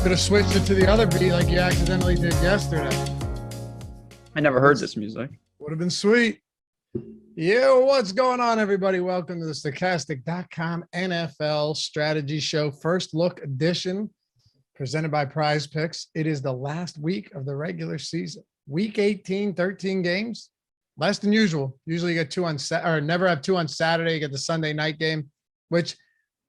Could have switched it to the other beat like you accidentally did yesterday. I never heard this music. Would have been sweet. Yo, what's going on, everybody? Welcome to the Stokastic.com NFL strategy show. First look edition presented by Prize Picks. It is the last week of the regular season. Week 18, 13 games. Less than usual. Usually you get two on or never have two on Saturday. You get the Sunday night game, which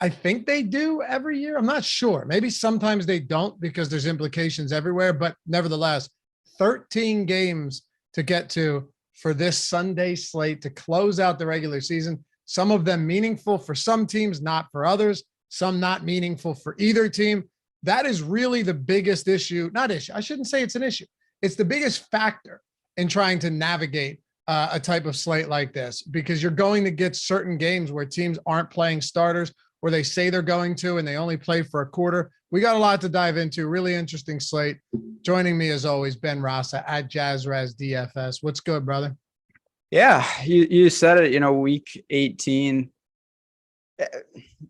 I think they do every year. I'm not sure. Maybe sometimes they don't because there's implications everywhere, but nevertheless, 13 games to get to for this Sunday slate to close out the regular season. Some of them meaningful for some teams, not for others. Some not meaningful for either team. That is really the biggest issue. Not issue. I shouldn't say it's an issue. It's the biggest factor in trying to navigate a type of slate like this, because you're going to get certain games where teams aren't playing starters, where they say they're going to, and they only play for a quarter. We got a lot to dive into. Really interesting slate. Joining me as always, Ben Rasa at JazzRaz DFS. What's good, brother? Yeah, you said it, week 18,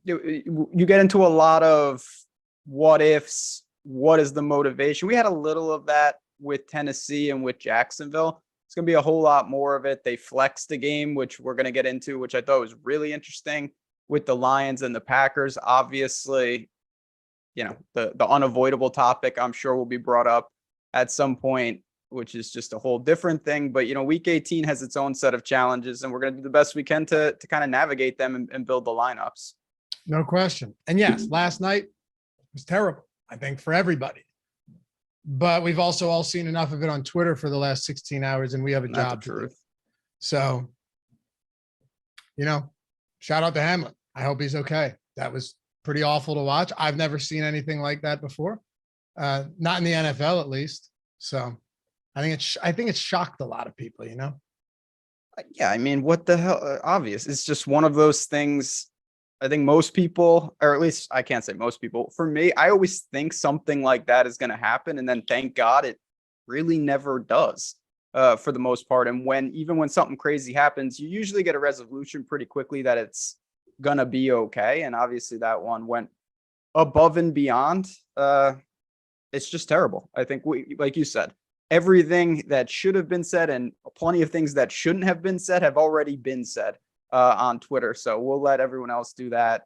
you get into a lot of what ifs, what is the motivation? We had a little of that with Tennessee and with Jacksonville. It's going to be a whole lot more of it. They flexed the game, which we're going to get into, which I thought was really interesting with the Lions and the Packers. Obviously, the unavoidable topic I'm sure will be brought up at some point, which is just a whole different thing. But, week 18 has its own set of challenges, and we're going to do the best we can to kind of navigate them and build the lineups. No question. And yes, last night was terrible, I think, for everybody. But we've also all seen enough of it on Twitter for the last 16 hours, and we have a job to do. So, shout out to Hamlin. I hope he's okay. That was pretty awful to watch. I've never seen anything like that before. Not in the NFL, at least. So I think it's shocked a lot of people, Yeah, I mean, what the hell? Obvious. It's just one of those things. I think most people, or at least I can't say most people, for me, I always think something like that is going to happen. And then thank God it really never does for the most part. And even when something crazy happens, you usually get a resolution pretty quickly that it's going to be okay. And obviously that one went above and beyond. It's just terrible. I think like you said, everything that should have been said and plenty of things that shouldn't have been said have already been said on Twitter. So we'll let everyone else do that.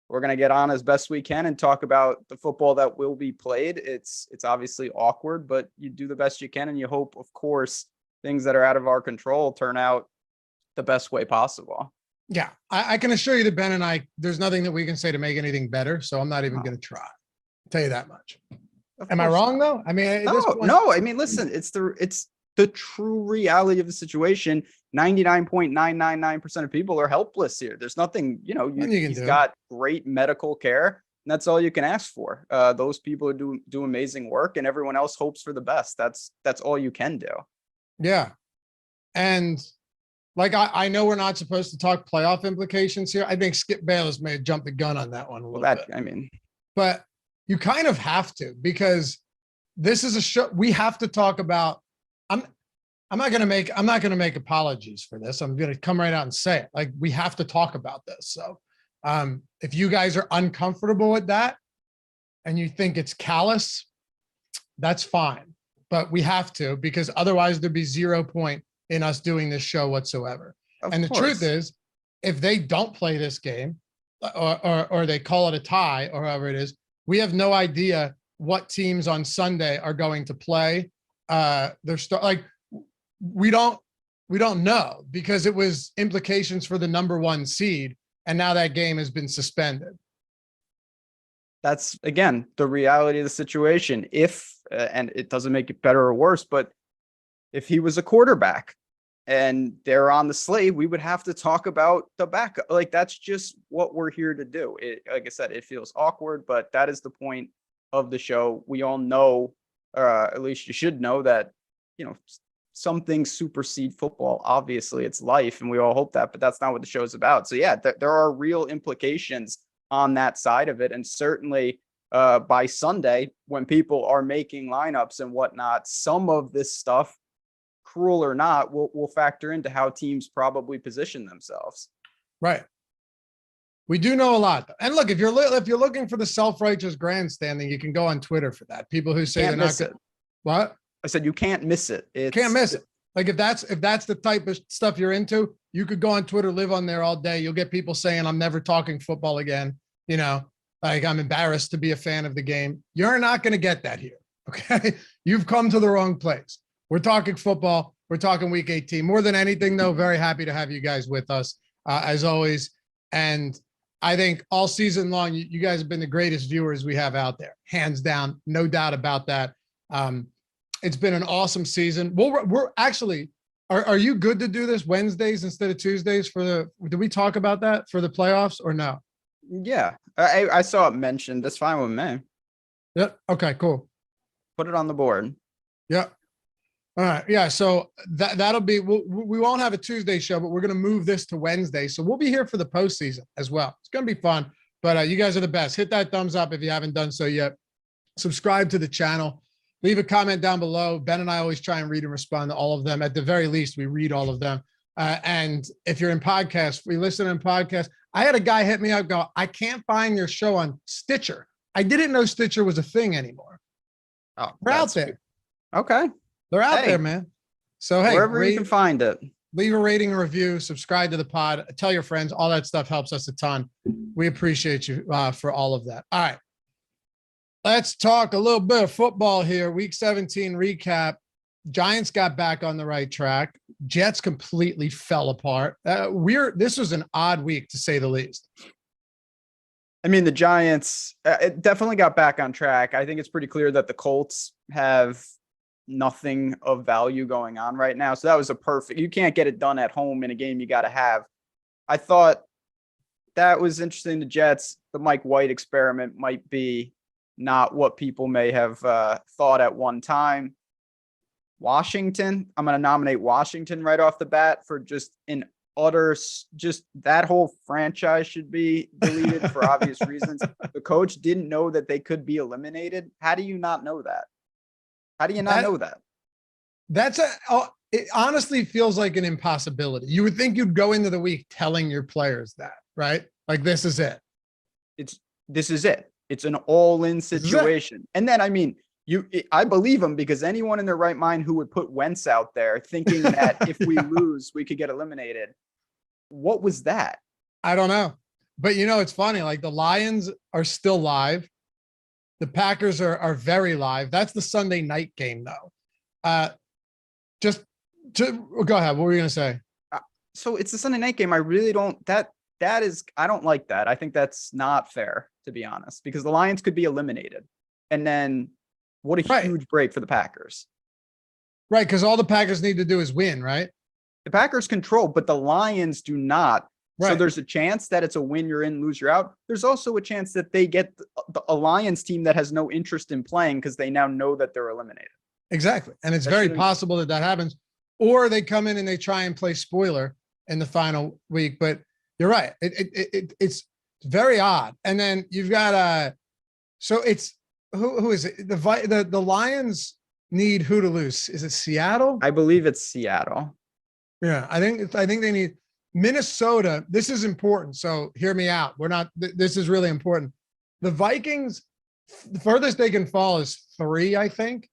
We're going to get on as best we can and talk about the football that will be played. It's obviously awkward, but you do the best you can. And you hope, of course, things that are out of our control turn out the best way possible. Yeah, I can assure you that Ben and I, there's nothing that we can say to make anything better. So I'm not even going to try. I'll tell you that much. Am I wrong though? I mean, no. I mean, listen, it's the true reality of the situation. 99.999% of people are helpless here. There's nothing, he's got great medical care, and that's all you can ask for. Those people do amazing work, and everyone else hopes for the best. That's all you can do. Yeah. And like, I know we're not supposed to talk playoff implications here. I think Skip Bayless may have jumped the gun on that one a little bit. But you kind of have to, because this is a show we have to talk about. I'm not going to make apologies for this. I'm going to come right out and say it. Like, we have to talk about this. So if you guys are uncomfortable with that and you think it's callous, that's fine. But we have to, because otherwise there'd be 0 point in us doing this show whatsoever. And the truth is, if they don't play this game or they call it a tie or however it is, we have no idea what teams on Sunday are going to play. We don't know, because it was implications for the number 1 seed, and now that game has been suspended. That's, again, the reality of the situation. If, and it doesn't make it better or worse, but if he was a quarterback and they're on the slate, we would have to talk about the backup. Like, that's just what we're here to do. Like I said, it feels awkward, but that is the point of the show. We all know, at least you should know, that, some things supersede football. Obviously, it's life, and we all hope that, but that's not what the show is about. So yeah, there are real implications on that side of it. And certainly by Sunday, when people are making lineups and whatnot, some of this stuff, cruel or not, will factor into how teams probably position themselves. Right. We do know a lot. And look, if you're looking for the self-righteous grandstanding, you can go on Twitter for that. People who say they're not good. What? I said you can't miss it. Can't miss it. Like if that's the type of stuff you're into, you could go on Twitter, live on there all day. You'll get people saying, I'm never talking football again. You know, like I'm embarrassed to be a fan of the game. You're not going to get that here. Okay. You've come to the wrong place. We're talking football. We're talking week 18. More than anything, though, very happy to have you guys with us as always. And I think all season long, you guys have been the greatest viewers we have out there, hands down, no doubt about that. It's been an awesome season. We're actually, are you good to do this Wednesdays instead of Tuesdays did we talk about that for the playoffs or no? Yeah, I saw it mentioned. That's fine with me. Yeah. Okay, cool. Put it on the board. Yeah. All right. Yeah. So that'll be, we won't have a Tuesday show, but we're going to move this to Wednesday. So we'll be here for the postseason as well. It's going to be fun, but you guys are the best. Hit that thumbs up if you haven't done so yet. Subscribe to the channel. Leave a comment down below. Ben and I always try and read and respond to all of them. At the very least, we read all of them. And if you're in podcasts, we listen in podcasts. I had a guy hit me up, go, I can't find your show on Stitcher. I didn't know Stitcher was a thing anymore. Oh, we're out there. Okay. They're out there, man. So, hey, wherever you can find it, leave a rating and review, subscribe to the pod, tell your friends. All that stuff helps us a ton. We appreciate you for all of that. All right. Let's talk a little bit of football here. Week 17 recap. Giants got back on the right track. Jets completely fell apart. This was an odd week, to say the least. I mean, the Giants it definitely got back on track. I think it's pretty clear that the Colts have nothing of value going on right now. So that was you can't get it done at home in a game you got to have. I thought that was interesting. The Jets, the Mike White experiment might be not what people may have thought at one time. Washington, I'm going to nominate Washington right off the bat for just that whole franchise should be deleted for obvious reasons. The coach didn't know that they could be eliminated. How do you not know that? How do you not know that? It honestly feels like an impossibility. You would think you'd go into the week telling your players that, right? Like, this is it. This is it. It's an all-in situation. And then, I mean, I believe him, because anyone in their right mind who would put Wentz out there thinking that if we lose, we could get eliminated. What was that? I don't know. But, it's funny. Like, the Lions are still live. The Packers are very live. That's the Sunday night game, though. Go ahead. What were you going to say? So it's the Sunday night game. I really don't. I don't like that. I think that's not fair, to be honest, because the Lions could be eliminated. And then what a huge break for the Packers. Right, because all the Packers need to do is win, right? The Packers control, but the Lions do not. Right. So there's a chance that it's a win, you're in, lose, you're out. There's also a chance that they get a Lions team that has no interest in playing because they now know that they're eliminated. Exactly. And it's very possible that happens. Or they come in and they try and play spoiler in the final week. But you're right. It's very odd. And then you've got so it's who is it? The Lions need who to lose? Is it Seattle? I believe it's Seattle. Yeah, I think they need Minnesota. This is important. So hear me out. This is really important. The Vikings, the furthest they can fall is 3, I think.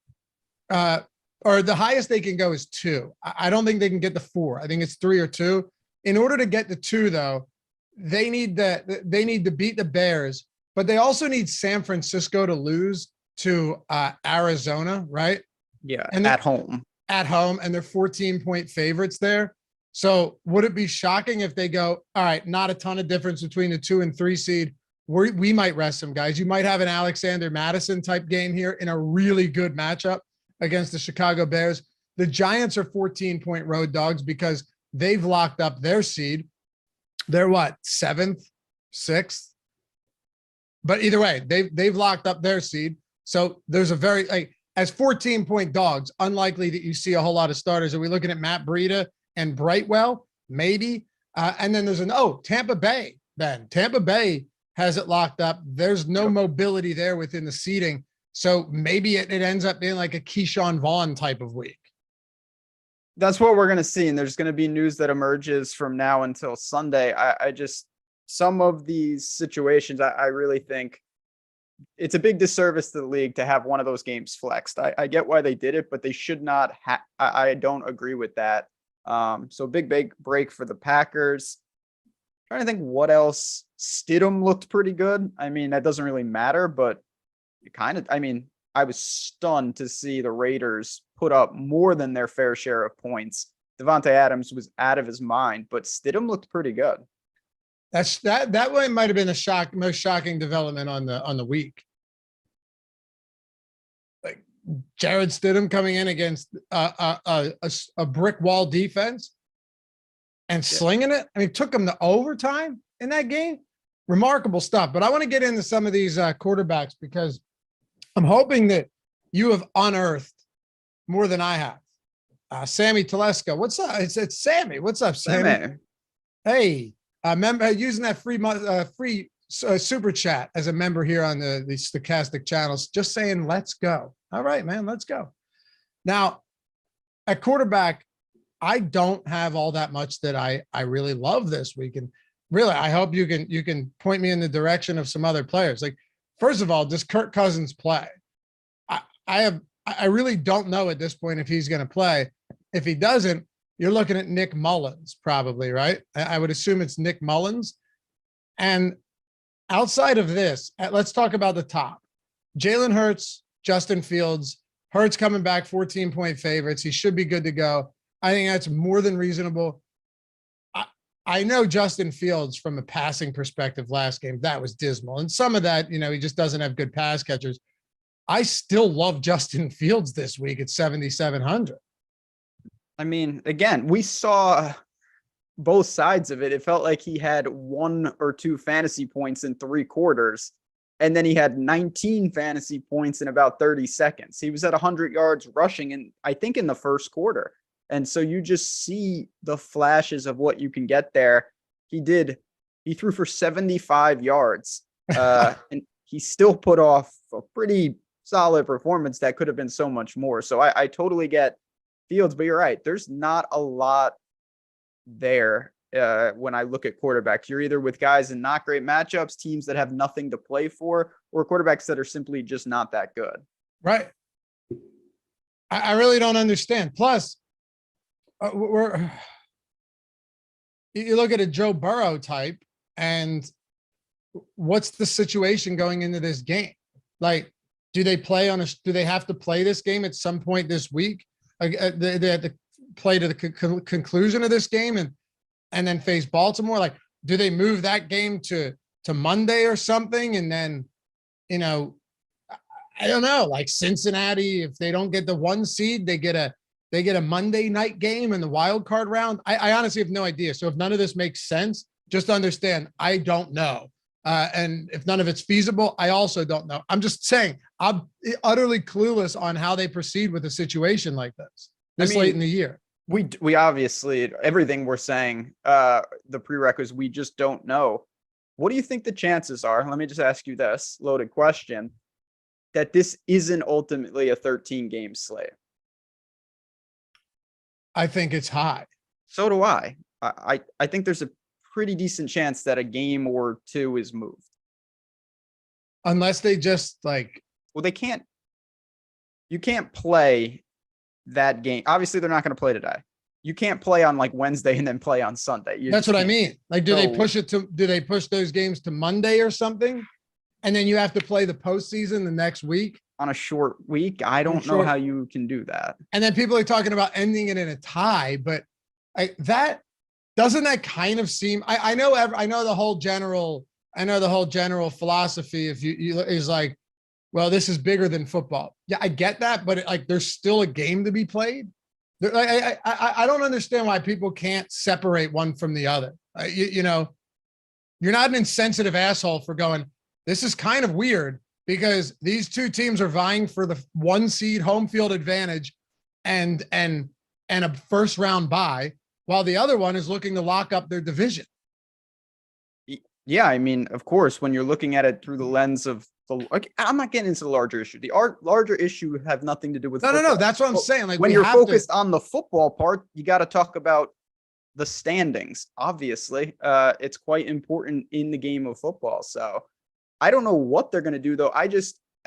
Or the highest they can go is 2. I don't think they can get the 4. I think it's 3 or 2. In order to get the 2, though, they need to beat the Bears, but they also need San Francisco to lose to Arizona, right? Yeah, and at home. At home, and they're 14-point favorites there. So would it be shocking if they go, all right, not a ton of difference between the 2 and 3 seed? We might rest some guys. You might have an Alexander Madison type game here in a really good matchup against the Chicago Bears. The Giants are 14-point road dogs because they've locked up their seed. They're what, 7th, 6th? But either way, they've locked up their seed. So there's a very, as 14-point dogs, unlikely that you see a whole lot of starters. Are we looking at Matt Breida and Brightwell? Maybe. And then there's Tampa Bay, then. Tampa Bay has it locked up. There's no mobility there within the seating. So maybe it ends up being like a Keyshawn Vaughn type of week. That's what we're going to see. And there's going to be news that emerges from now until Sunday. I just, some of these situations, I really think it's a big disservice to the league to have one of those games flexed. I get why they did it, but they should not have. I don't agree with that. So big break for the Packers. Trying to think what else. Stidham looked pretty good. I mean, that doesn't really matter, but it kind of, I mean, I was stunned to see the Raiders put up more than their fair share of points. Devontae Adams was out of his mind, but Stidham looked pretty good. That one might have been the most shocking development on the week. Like Jared Stidham coming in against a brick wall defense and slinging it. I mean, it took him to overtime in that game. Remarkable stuff. But I want to get into some of these quarterbacks because I'm hoping that you have unearthed more than I have. Sammy Telesco, what's up? It's Sammy. What's up, Sammy? Hey, member using that free super chat as a member here on the Stokastic channels. Just saying, let's go. All right, man, let's go. Now, at quarterback, I don't have all that much that I really love this week, and really, I hope you can point me in the direction of some other players. Like, first of all, does Kirk Cousins play? I really don't know at this point if he's going to play. If he doesn't, you're looking at Nick Mullins, probably, right? I would assume it's Nick Mullins. And outside of this, let's talk about the top. Jalen Hurts, Justin Fields. Hurts coming back 14-point favorites. He should be good to go. I think that's more than reasonable. I know Justin Fields from a passing perspective last game, that was dismal. And some of that, he just doesn't have good pass catchers. I still love Justin Fields this week at 7,700. I mean, again, we saw both sides of it. It felt like he had 1 or 2 fantasy points in 3 quarters, and then he had 19 fantasy points in about 30 seconds. He was at 100 yards rushing, and I think in the first quarter. And so you just see the flashes of what you can get there. He threw for 75 yards, and he still put off a pretty solid performance that could have been so much more. So I totally get Fields, but you're right. There's not a lot there when I look at quarterbacks. You're either with guys in not great matchups, teams that have nothing to play for, or quarterbacks that are simply just not that good. Right. I really don't understand. Plus, you look at a Joe Burrow type, and what's the situation going into this game? Like, do they have to play this game at some point this week? Like, they have to play to the conclusion of this game and then face Baltimore. Like, do they move that game to Monday or something? And then, I don't know, like Cincinnati, if they don't get the 1 seed, they get a Monday night game in the wild card round. I honestly have no idea. So if none of this makes sense, just understand, I don't know. And if none of it's feasible, I also don't know. I'm just saying, I'm utterly clueless on how they proceed with a situation like this late in the year. We obviously, everything we're saying, the prerequisites, we just don't know. What do you think the chances are? Let me just ask you this loaded question, that this isn't ultimately a 13-game slate. I think it's high. So do I. I think there's a pretty decent chance that a game or 2 is moved. Unless they just you can't play that game. Obviously, they're not going to play today. You can't play on Wednesday and then play on Sunday. That's what I mean. Like, do they push those games to Monday or something? And then you have to play the postseason the next week on a short week. I don't know how you can do that. And then people are talking about ending it in a tie, but that kind of seem, I know the whole general philosophy is like, well, this is bigger than football. Yeah, I get that, but there's still a game to be played. I don't understand why people can't separate one from the other. You're not an insensitive asshole for going, this is kind of weird because these 2 teams are vying for the 1 seed home field advantage and a first round bye, while the other one is looking to lock up their division. Yeah, I mean, of course, when you're looking at it through the lens of I'm not getting into the larger issue. The larger issue have nothing to do with No. That's what I'm saying. Like, when you're focused on the football part, you got to talk about the standings. Obviously, it's quite important in the game of football. So I don't know what they're going to do, though. I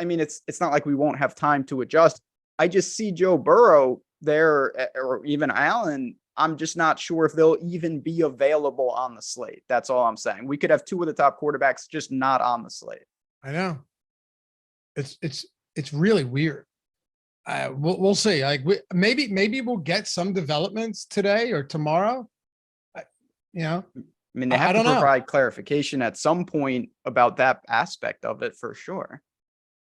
mean, it's not like we won't have time to adjust. I just see Joe Burrow there, or even Allen. I'm just not sure if they'll even be available on the slate. That's all I'm saying. We could have two of the top quarterbacks just not on the slate. I know. It's really weird. We'll see. Like maybe we'll get some developments today or tomorrow. I mean, they have to provide clarification at some point about that aspect of it for sure.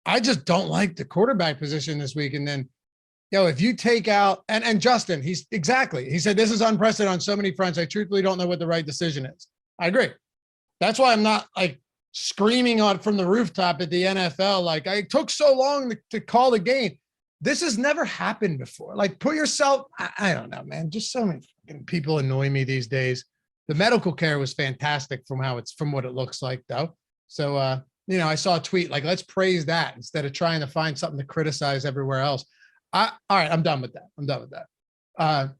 I just don't like the quarterback position this week. And then, if you take out and Justin, he said, this is unprecedented on so many fronts. I truthfully don't know what the right decision is. I agree. That's why I'm not like screaming on from the rooftop at the NFL. Like, I took so long to call the game. This has never happened before. Like, put yourself, I don't know, man. Just so many fucking people annoy me these days. The medical care was fantastic from what it looks like, though. So, I saw a tweet like, let's praise that instead of trying to find something to criticize everywhere else. All right, I'm done with that.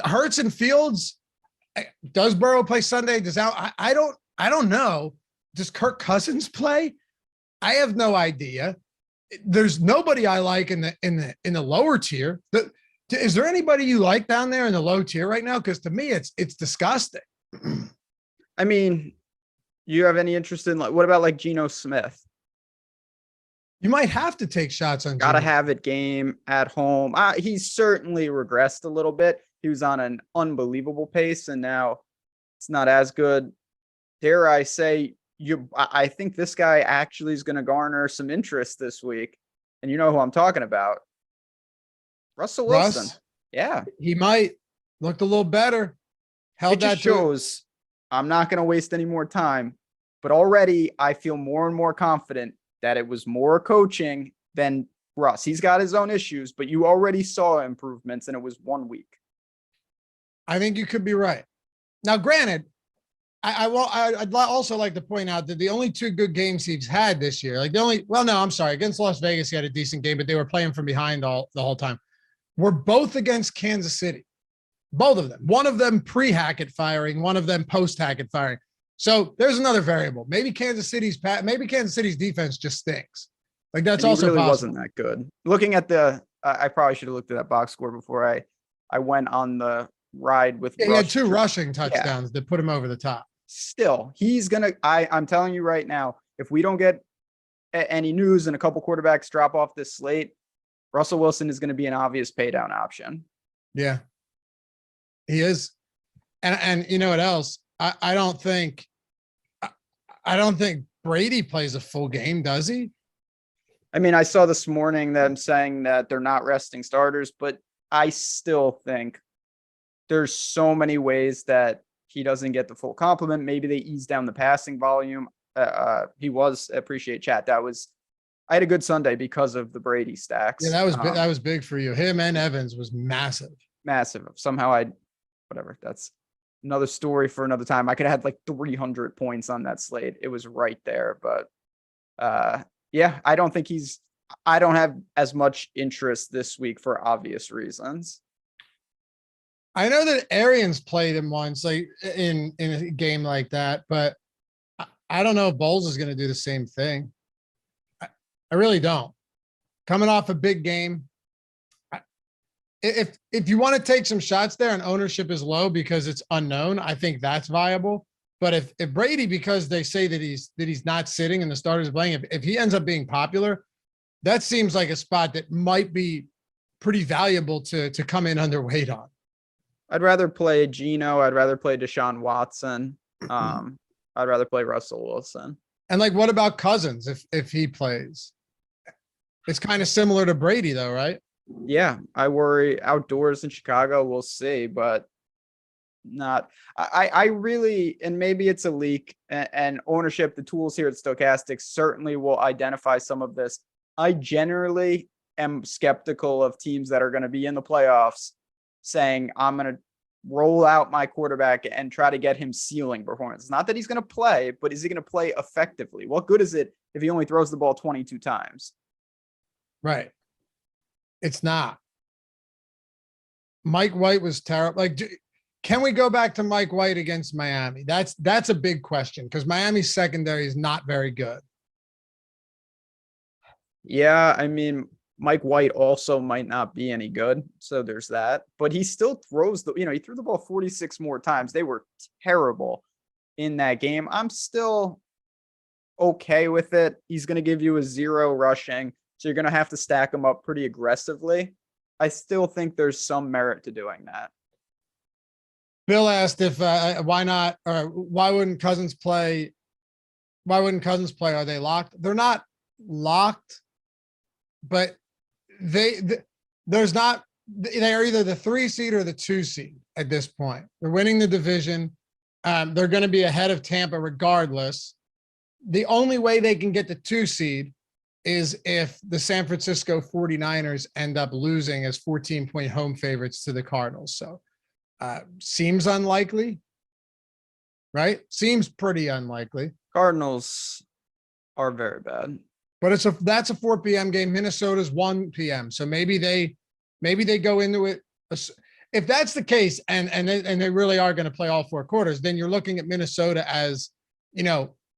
Hurts and Fields. Does Burrow play Sunday? I don't know. Does Kirk Cousins play? I have no idea. There's nobody I like in the lower tier. Is there anybody you like down there in the low tier right now? Because to me, it's disgusting. I mean, you have any interest in what about like Geno Smith? You might have to take shots on. Gotta have it game at home. He's certainly regressed a little bit. He was on an unbelievable pace, and now it's not as good. Dare I say, I think this guy actually is going to garner some interest this week, and you know who I'm talking about. Russell Wilson. Yeah, he might looked a little better. It just shows. I'm not going to waste any more time, but already I feel more and more confident that it was more coaching than Russ. He's got his own issues, but you already saw improvements, and it was 1 week. I think you could be right. Now, granted, I'd also like to point out that the only two good games he's had this year, against Las Vegas, he had a decent game, but they were playing from behind the whole time. Were both against Kansas City. Both of them. One of them pre-Hackett firing, one of them post-Hackett firing. So there's another variable. Maybe Kansas City's defense just stinks. Like that's also really possible. Wasn't that good. Looking at I probably should have looked at that box score before I went on the ride with. He had two rushing touchdowns that put him over the top. Still, he's gonna. I'm telling you right now, if we don't get any news and a couple quarterbacks drop off this slate, Russell Wilson is going to be an obvious pay down option. Yeah, he is. And you know what else? I don't think Brady plays a full game, does he? I mean, I saw this morning them saying that they're not resting starters, but I still think there's so many ways that he doesn't get the full complement. Maybe they ease down the passing volume. Appreciate chat. I had a good Sunday because of the Brady stacks. Yeah, that was big for you. Him and Evans was massive. Massive. Somehow whatever. That's another story for another time. I could have had like 300 points on that slate. It was right there, but yeah, I don't have as much interest this week for obvious reasons. I know that Arians played him once, like in a game like that, but I don't know if Bowles is going to do the same thing. I really don't. Coming off a big game, if you want to take some shots there and ownership is low because it's unknown, I think that's viable. But if Brady, because they say that he's not sitting and the starter's playing, if he ends up being popular, that seems like a spot that might be pretty valuable to come in underweight on. I'd rather play Geno. I'd rather play Deshaun Watson. I'd rather play Russell Wilson. And like, what about Cousins if he plays? It's kind of similar to Brady, though, right? Yeah, I worry outdoors in Chicago. We'll see, but not. I really, and maybe it's a leak and ownership. The tools here at Stokastic certainly will identify some of this. I generally am skeptical of teams that are going to be in the playoffs saying, I'm going to roll out my quarterback and try to get him ceiling performance. It's not that he's going to play, but is he going to play effectively? What good is it if he only throws the ball 22 times? Right. It's not. Mike White was terrible. Like, Can we go back to Mike White against Miami? That's a big question because Miami's secondary is not very good. Yeah, I mean, Mike White also might not be any good. So there's that. But he still throws he threw the ball 46 more times. They were terrible in that game. I'm still okay with it. He's going to give you a 0 rushing. So you're going to have to stack him up pretty aggressively. I still think there's some merit to doing that. Bill asked if why not, or why wouldn't Cousins play? Why wouldn't Cousins play? Are they locked? They're not locked, but there's not. They are either the 3 seed or the 2 seed at this point. They're winning the division. They're going to be ahead of Tampa regardless. The only way they can get the 2 seed is if the San Francisco 49ers end up losing as 14-point home favorites to the Cardinals. So seems unlikely, right? Seems pretty unlikely. Cardinals are very bad. But that's a 4 p.m. game. Minnesota's 1 p.m. So maybe they go into it. If that's the case, and they really are going to play all 4 quarters, then you're looking at Minnesota as,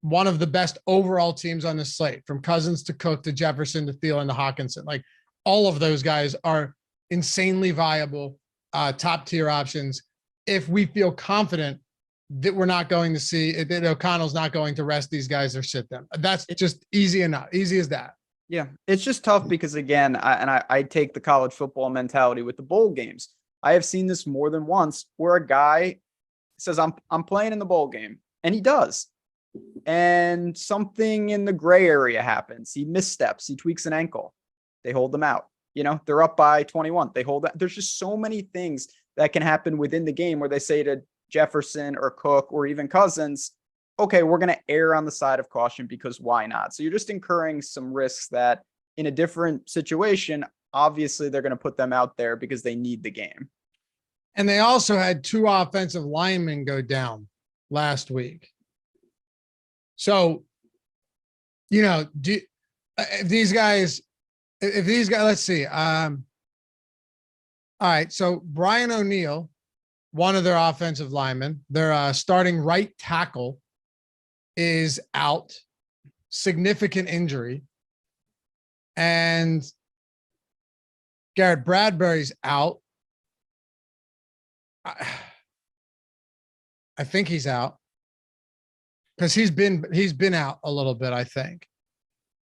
one of the best overall teams on the slate, from Cousins to Cook to Jefferson to Thielen to Hawkinson. Like, all of those guys are insanely viable, top tier options. If we feel confident that we're not going to see that O'Connell's not going to rest these guys or sit them, that's just easy enough. Easy as that. Yeah, it's just tough because, again, I take the college football mentality with the bowl games. I have seen this more than once where a guy says, I'm playing in the bowl game, and he does. And something in the gray area happens. He missteps. He tweaks an ankle. They hold them out. They're up by 21. They hold that. There's just so many things that can happen within the game where they say to Jefferson or Cook or even Cousins, okay, we're going to err on the side of caution because why not? So you're just incurring some risks that in a different situation, obviously they're going to put them out there because they need the game. And they also had 2 offensive linemen go down last week. So, if these guys, let's see. All right. So Brian O'Neill, one of their offensive linemen, their starting right tackle, is out, significant injury. And Garrett Bradbury's out. I think he's out. Because he's been out a little bit, I think.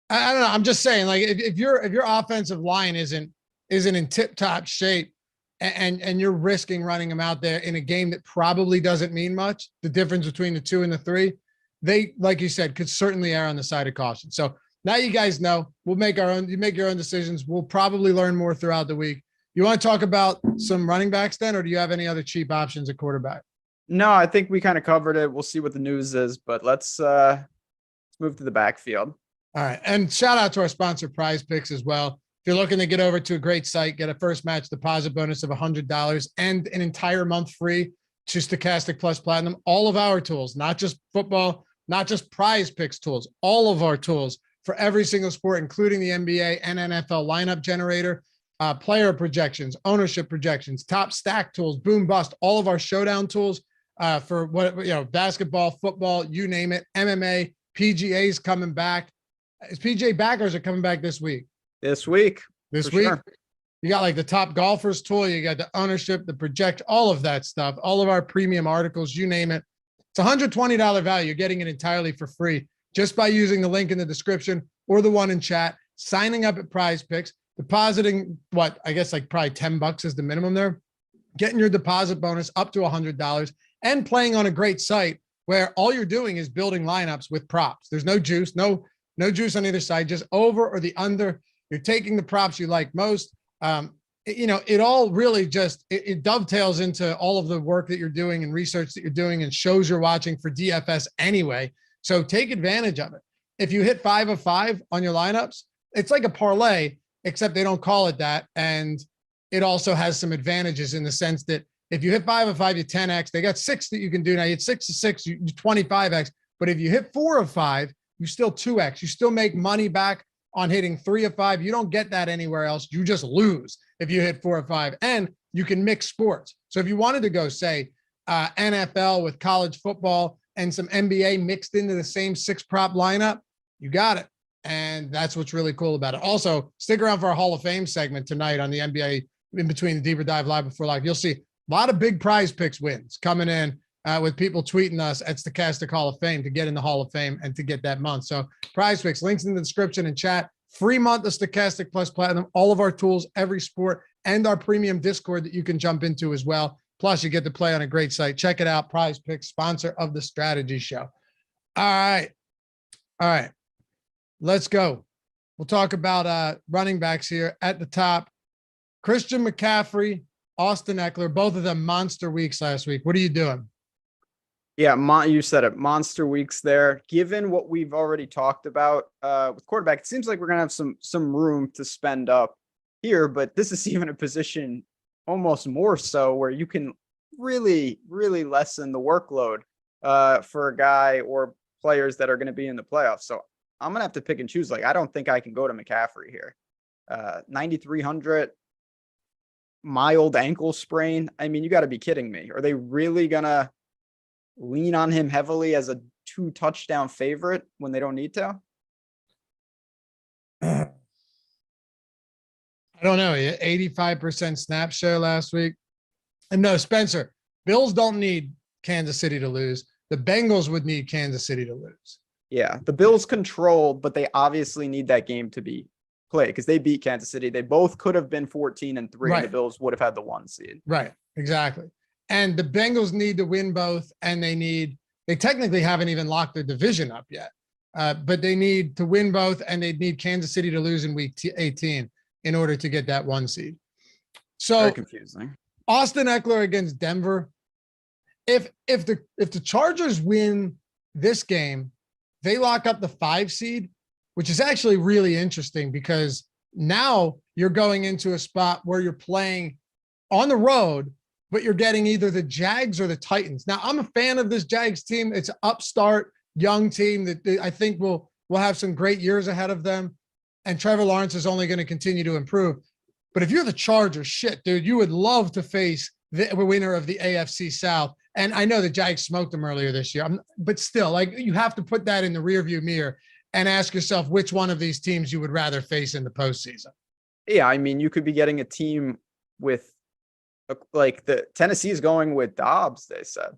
I don't know. I'm just saying, like, if your offensive line isn't in tip-top shape and you're risking running them out there in a game that probably doesn't mean much, the difference between the 2 and the 3, they, like you said, could certainly err on the side of caution. So now you guys know. We'll make you make your own decisions. We'll probably learn more throughout the week. You want to talk about some running backs then, or do you have any other cheap options at quarterback? No, I think we kind of covered it. We'll see what the news is, but let's move to the backfield. All right. And shout out to our sponsor, Prize Picks, as well. If you're looking to get over to a great site, get a first match deposit bonus of $100 and an entire month free to Stokastic Plus Platinum. All of our tools, not just football, not just Prize Picks tools, all of our tools for every single sport, including the NBA and NFL lineup generator, player projections, ownership projections, top stack tools, boom bust, all of our showdown tools. For basketball, football, you name it, MMA, PGA's coming back. Is PGA backers are coming back this week? This week. Sure. You got like the top golfers tool. You got the ownership, the project, all of that stuff, all of our premium articles, you name it. It's $120 value. You're getting it entirely for free just by using the link in the description or the one in chat, signing up at Prize Picks, depositing probably $10 is the minimum there, getting your deposit bonus up to $100. And playing on a great site where all you're doing is building lineups with props. There's no juice, no juice on either side, just over or the under. You're taking the props you like most. It all really just, it dovetails into all of the work that you're doing and research that you're doing and shows you're watching for DFS anyway. So take advantage of it. If you hit 5 of 5 on your lineups, it's like a parlay, except they don't call it that. And it also has some advantages in the sense that if you hit 5 of 5, you 10x. They got 6 that you can do now. You hit 6 of 6, you 25x. But if you hit 4 of 5, you still 2x. You still make money back on hitting 3 of 5. You don't get that anywhere else. You just lose if you hit 4 of 5. And you can mix sports. So if you wanted to go, say, NFL with college football and some NBA mixed into the same 6-prop lineup, you got it. And that's what's really cool about it. Also, stick around for our Hall of Fame segment tonight on the NBA in between the Deeper Dive Live Before Live. You'll see a lot of big prize picks wins coming in with people tweeting us at Stokastic Hall of Fame to get in the Hall of Fame and to get that month. So prize picks, links in the description and chat. Free month of Stokastic Plus Platinum, all of our tools, every sport, and our premium Discord that you can jump into as well. Plus, you get to play on a great site. Check it out. Prize Picks, sponsor of the Strategy Show. All right. Let's go. We'll talk about running backs here at the top. Christian McCaffrey, Austin Eckler, both of them monster weeks last week. What are you doing? Yeah, you said it. Monster weeks there. Given what we've already talked about with quarterback, it seems like we're going to have some room to spend up here, but this is even a position almost more so where you can really, really lessen the workload for a guy or players that are going to be in the playoffs. So I'm going to have to pick and choose. Like, I don't think I can go to McCaffrey here. 9,300, mild ankle sprain. I mean, you got to be kidding me. Are they really going to lean on him heavily as a 2-touchdown favorite when they don't need to? I don't know. 85% snap share last week. And no, Spencer, Bills don't need Kansas City to lose. The Bengals would need Kansas City to lose. Yeah, the Bills control, but they obviously need that game to be played because they beat Kansas City. They both could have been 14-3, right, and the Bills would have had the 1 seed. Right, exactly. And the Bengals need to win both, and they technically haven't even locked their division up yet, but they need to win both, and they need Kansas City to lose in week 18 in order to get that 1 seed. So very confusing. Austin Eckler against Denver. If the Chargers win this game, they lock up the 5 seed, which is actually really interesting because now you're going into a spot where you're playing on the road, but you're getting either the Jags or the Titans. Now, I'm a fan of this Jags team. It's an upstart, young team that I think will have some great years ahead of them. And Trevor Lawrence is only going to continue to improve. But if you're the Chargers, shit, dude, you would love to face the winner of the AFC South. And I know the Jags smoked them earlier this year, but still, like, you have to put that in the rearview mirror and ask yourself which one of these teams you would rather face in the postseason. Yeah, I mean, you could be getting a team with, like, the Tennessee is going with Dobbs, they said.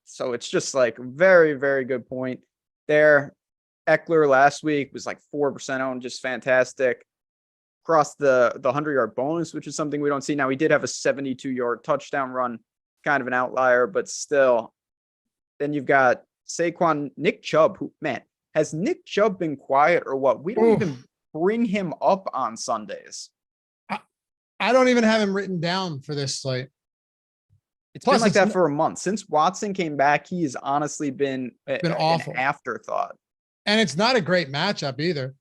So it's just like very, very good point there. Eckler last week was like 4% owned, just fantastic. Crossed the 100-yard bonus, which is something we don't see now. He did have a 72-yard touchdown run, kind of an outlier, but still. Then you've got Saquon, Nick Chubb, who, man, has Nick Chubb been quiet or what? We don't even bring him up on Sundays. I don't even have him written down for this slate. It's been like that for a month. Since Watson came back, he has honestly been awful. An afterthought. And it's not a great matchup either.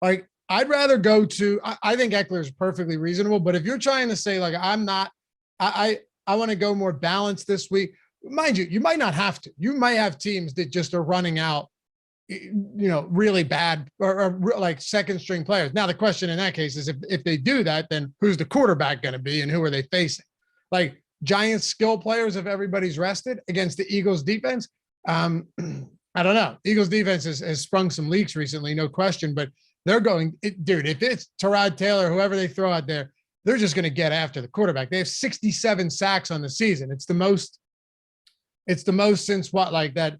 Like, I'd rather go to, I think Eckler is perfectly reasonable, but if you're trying to say, like, I want to go more balanced this week, mind you, you might not have to. You might have teams that just are running out, really bad or like second string players. Now, the question in that case is if they do that, then who's the quarterback going to be and who are they facing? Like, Giants skill players, if everybody's rested against the Eagles defense. I don't know. Eagles defense has sprung some leaks recently, no question, but they're going, dude, if it's Tyrod Taylor, whoever they throw out there, they're just going to get after the quarterback. They have 67 sacks on the season. It's the most since what, like that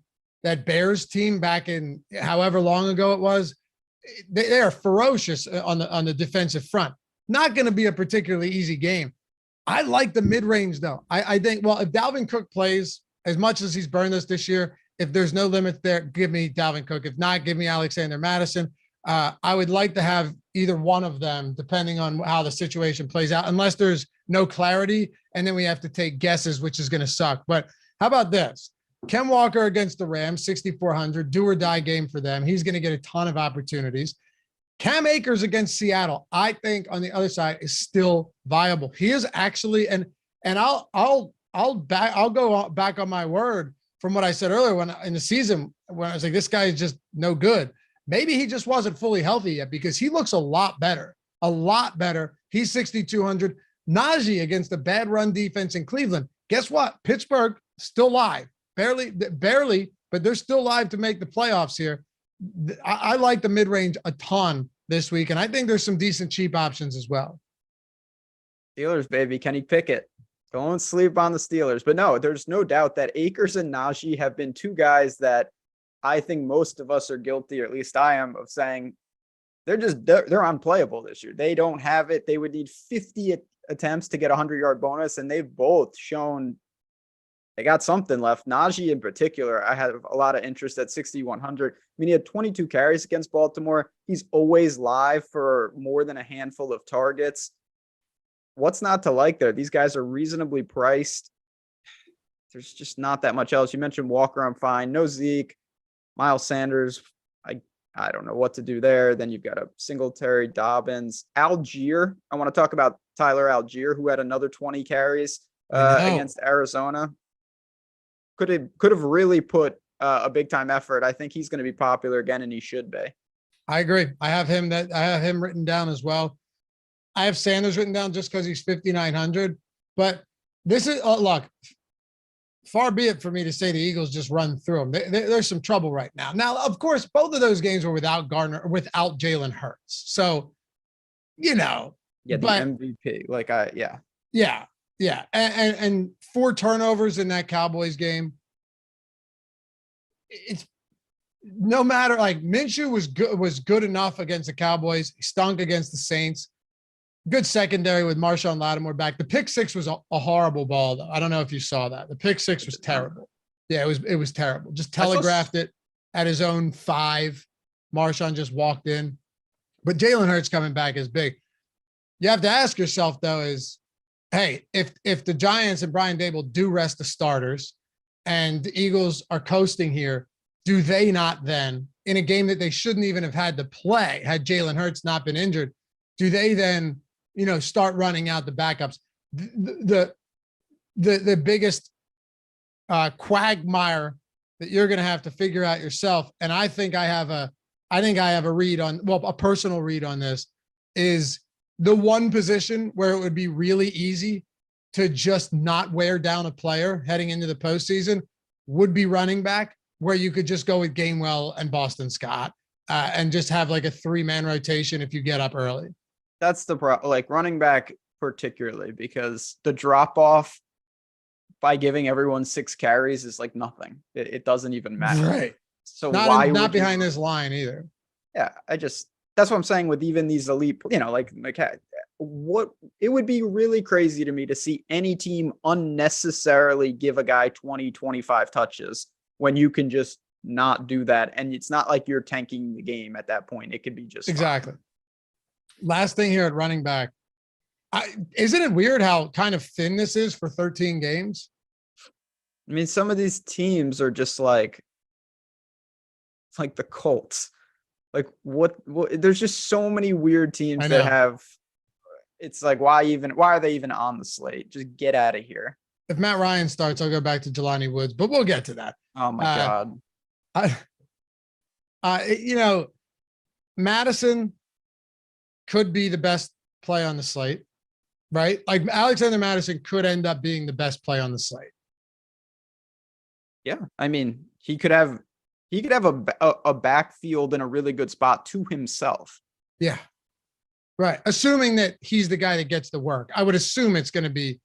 Bears team back in however long ago it was. They are ferocious on the defensive front. Not going to be a particularly easy game. I like the mid-range though. I think, well, if Dalvin Cook plays as much as he's burned us this year, if there's no limits there, give me Dalvin Cook. If not, give me Alexander Madison. I would like to have either one of them, depending on how the situation plays out, unless there's no clarity, and then we have to take guesses, which is going to suck. But how about this? Ken Walker against the Rams, 6,400, do or die game for them. He's going to get a ton of opportunities. Cam Akers against Seattle, I think on the other side is still viable. He is actually, and I'll go back on my word from what I said earlier when in the season when I was like, this guy is just no good. Maybe he just wasn't fully healthy yet because he looks a lot better. He's 6,200. Najee against a bad run defense in Cleveland. Guess what? Pittsburgh still live, barely, but they're still live to make the playoffs here. I like the mid-range a ton this week, and I think there's some decent cheap options as well. Steelers, baby. Kenny Pickett. Don't sleep on the Steelers. But no, there's no doubt that Akers and Najee have been two guys that I think most of us are guilty, or at least I am, of saying they're unplayable this year. They don't have it. They would need 50 attempts to get a 100-yard bonus, and they've both shown they got something left. Najee in particular, I have a lot of interest at 6,100. I mean, he had 22 carries against Baltimore. He's always live for more than a handful of targets. What's not to like there? These guys are reasonably priced. There's just not that much else. You mentioned Walker, I'm fine. No Zeke. Miles Sanders, I don't know what to do there. Then you've got a Singletary, Dobbins, Algier. I want to talk about Tyler Algier, who had another 20 carries against Arizona. Could have really put a big time effort. I think he's going to be popular again, and he should be. I agree. I have him written down as well. I have Sanders written down just because he's 5,900. But this is look. Far be it for me to say the Eagles just run through them. There's some trouble right now. Now, of course, both of those games were without without Jalen Hurts. So, the MVP. Yeah. And 4 turnovers in that Cowboys game. It's no matter, like, Minshew was good enough against the Cowboys. He stunk against the Saints. Good secondary with Marshawn Lattimore back. The pick 6 was a horrible ball, though. I don't know if you saw that. The pick 6 was terrible. Yeah, it was terrible. Just telegraphed it at his own 5. Marshawn just walked in. But Jalen Hurts coming back is big. You have to ask yourself, though, is, hey, if the Giants and Brian Dable do rest the starters and the Eagles are coasting here, do they not then, in a game that they shouldn't even have had to play, had Jalen Hurts not been injured, do they then, start running out the backups? The biggest quagmire that you're going to have to figure out yourself, and I think I have a read on, a personal read on this, is the one position where it would be really easy to just not wear down a player heading into the postseason would be running back, where you could just go with Gainwell and Boston Scott and just have like a 3-man rotation if you get up early. That's the problem, like running back particularly, because the drop off by giving everyone 6 carries is like nothing. It doesn't even matter. Right. So not behind this line either. Yeah. That's what I'm saying with even these elite, like what it would be really crazy to me to see any team unnecessarily give a guy 20, 25 touches when you can just not do that. And it's not like you're tanking the game at that point. It could be just exactly. Fine. Last thing here at running back. Isn't it weird how kind of thin this is for 13 games? I mean, some of these teams are just like the Colts. Like what there's just so many weird teams that have, it's like, why are they even on the slate? Just get out of here. If Matt Ryan starts, I'll go back to Jelani Woods, but we'll get to that. Oh my God. Madison could be the best play on the slate, right? Like Alexander Madison could end up being the best play on the slate. Yeah. I mean, he could have a backfield in a really good spot to himself. Yeah. Right. Assuming that he's the guy that gets the work. I would assume it's going to be,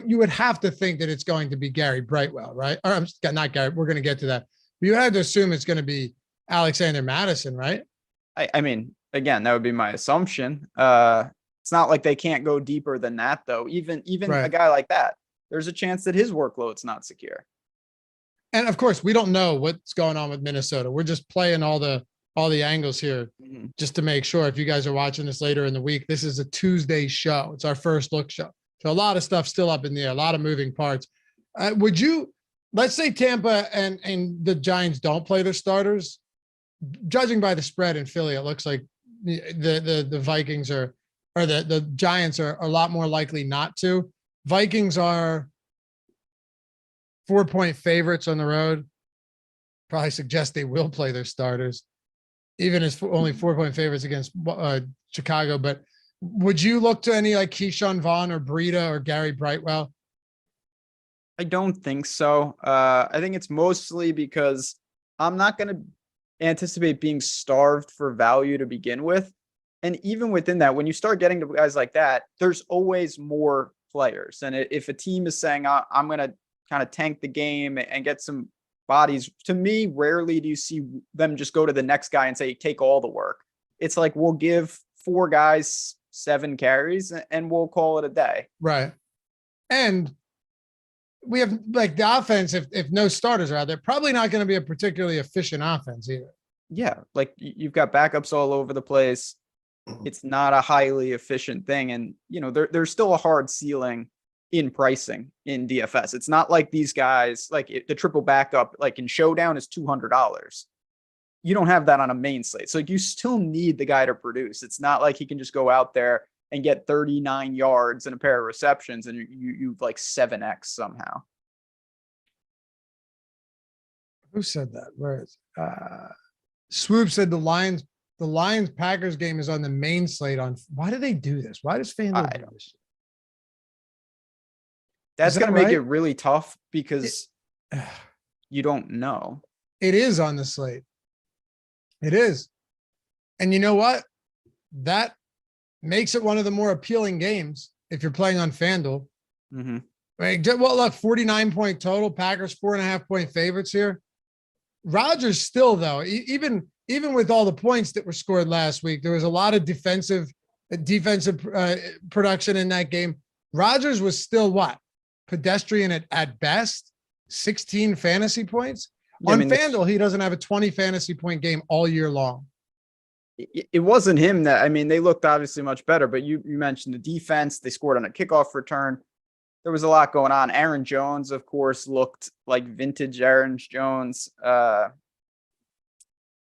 you would have to think that it's going to be Gary Brightwell, right? Or not Gary. We're going to get to that. But you had to assume it's going to be Alexander Madison, right? I mean, again, that would be my assumption. It's not like they can't go deeper than that, though. Even right. A guy like that, there's a chance that his workload's not secure. And of course, we don't know what's going on with Minnesota. We're just playing all the angles here just to make sure. If you guys are watching this later in the week, this is a Tuesday show. It's our first look show. So a lot of stuff still up in the air, a lot of moving parts. Let's say Tampa and the Giants don't play their starters. Judging by the spread in Philly, it looks like the Vikings or the Giants are a lot more likely not to. Vikings are 4-point favorites on the road. Probably suggest they will play their starters, even as only 4-point favorites against Chicago. But Would you look to any like Keyshawn Vaughn or Breida or Gary Brightwell? I don't think so. I think it's mostly because I'm not going to anticipate being starved for value to begin with. And even within that, when you start getting to guys like that, there's always more players. And if a team is saying, I'm going to kind of tank the game and get some bodies, to me, rarely do you see them just go to the next guy and say, take all the work. It's like, we'll give 4 guys 7 carries and we'll call it a day. Right. And we have like the offense, if no starters are out there, probably not going to be a particularly efficient offense either. Yeah. Like you've got backups all over the place. It's not a highly efficient thing. And, there's still a hard ceiling in pricing in DFS. It's not like these guys, like the triple backup, like in Showdown is $200. You don't have that on a main slate. So you still need the guy to produce. It's not like he can just go out there and get 39 yards and a pair of receptions and you like 7x somehow. Who said that? Where is Swoop said the Lions Packers game is on the main slate on. Why do they do this? Why does FanDuel do this? That's going to make right? it really tough because you don't know. It is on the slate. It is. And you know what? That makes it one of the more appealing games if you're playing on FanDuel. Mm-hmm. Right? Well, look, 49-point total. Packers 4.5-point favorites here. Rodgers still, though, even with all the points that were scored last week, there was a lot of defensive production in that game. Rodgers was still what? Pedestrian at best. 16 fantasy points. Yeah, on FanDuel, he doesn't have a 20 fantasy point game all year long. It wasn't him they looked obviously much better, but you mentioned the defense. They scored on a kickoff return. There was a lot going on. Aaron Jones, of course, looked like vintage Aaron Jones. I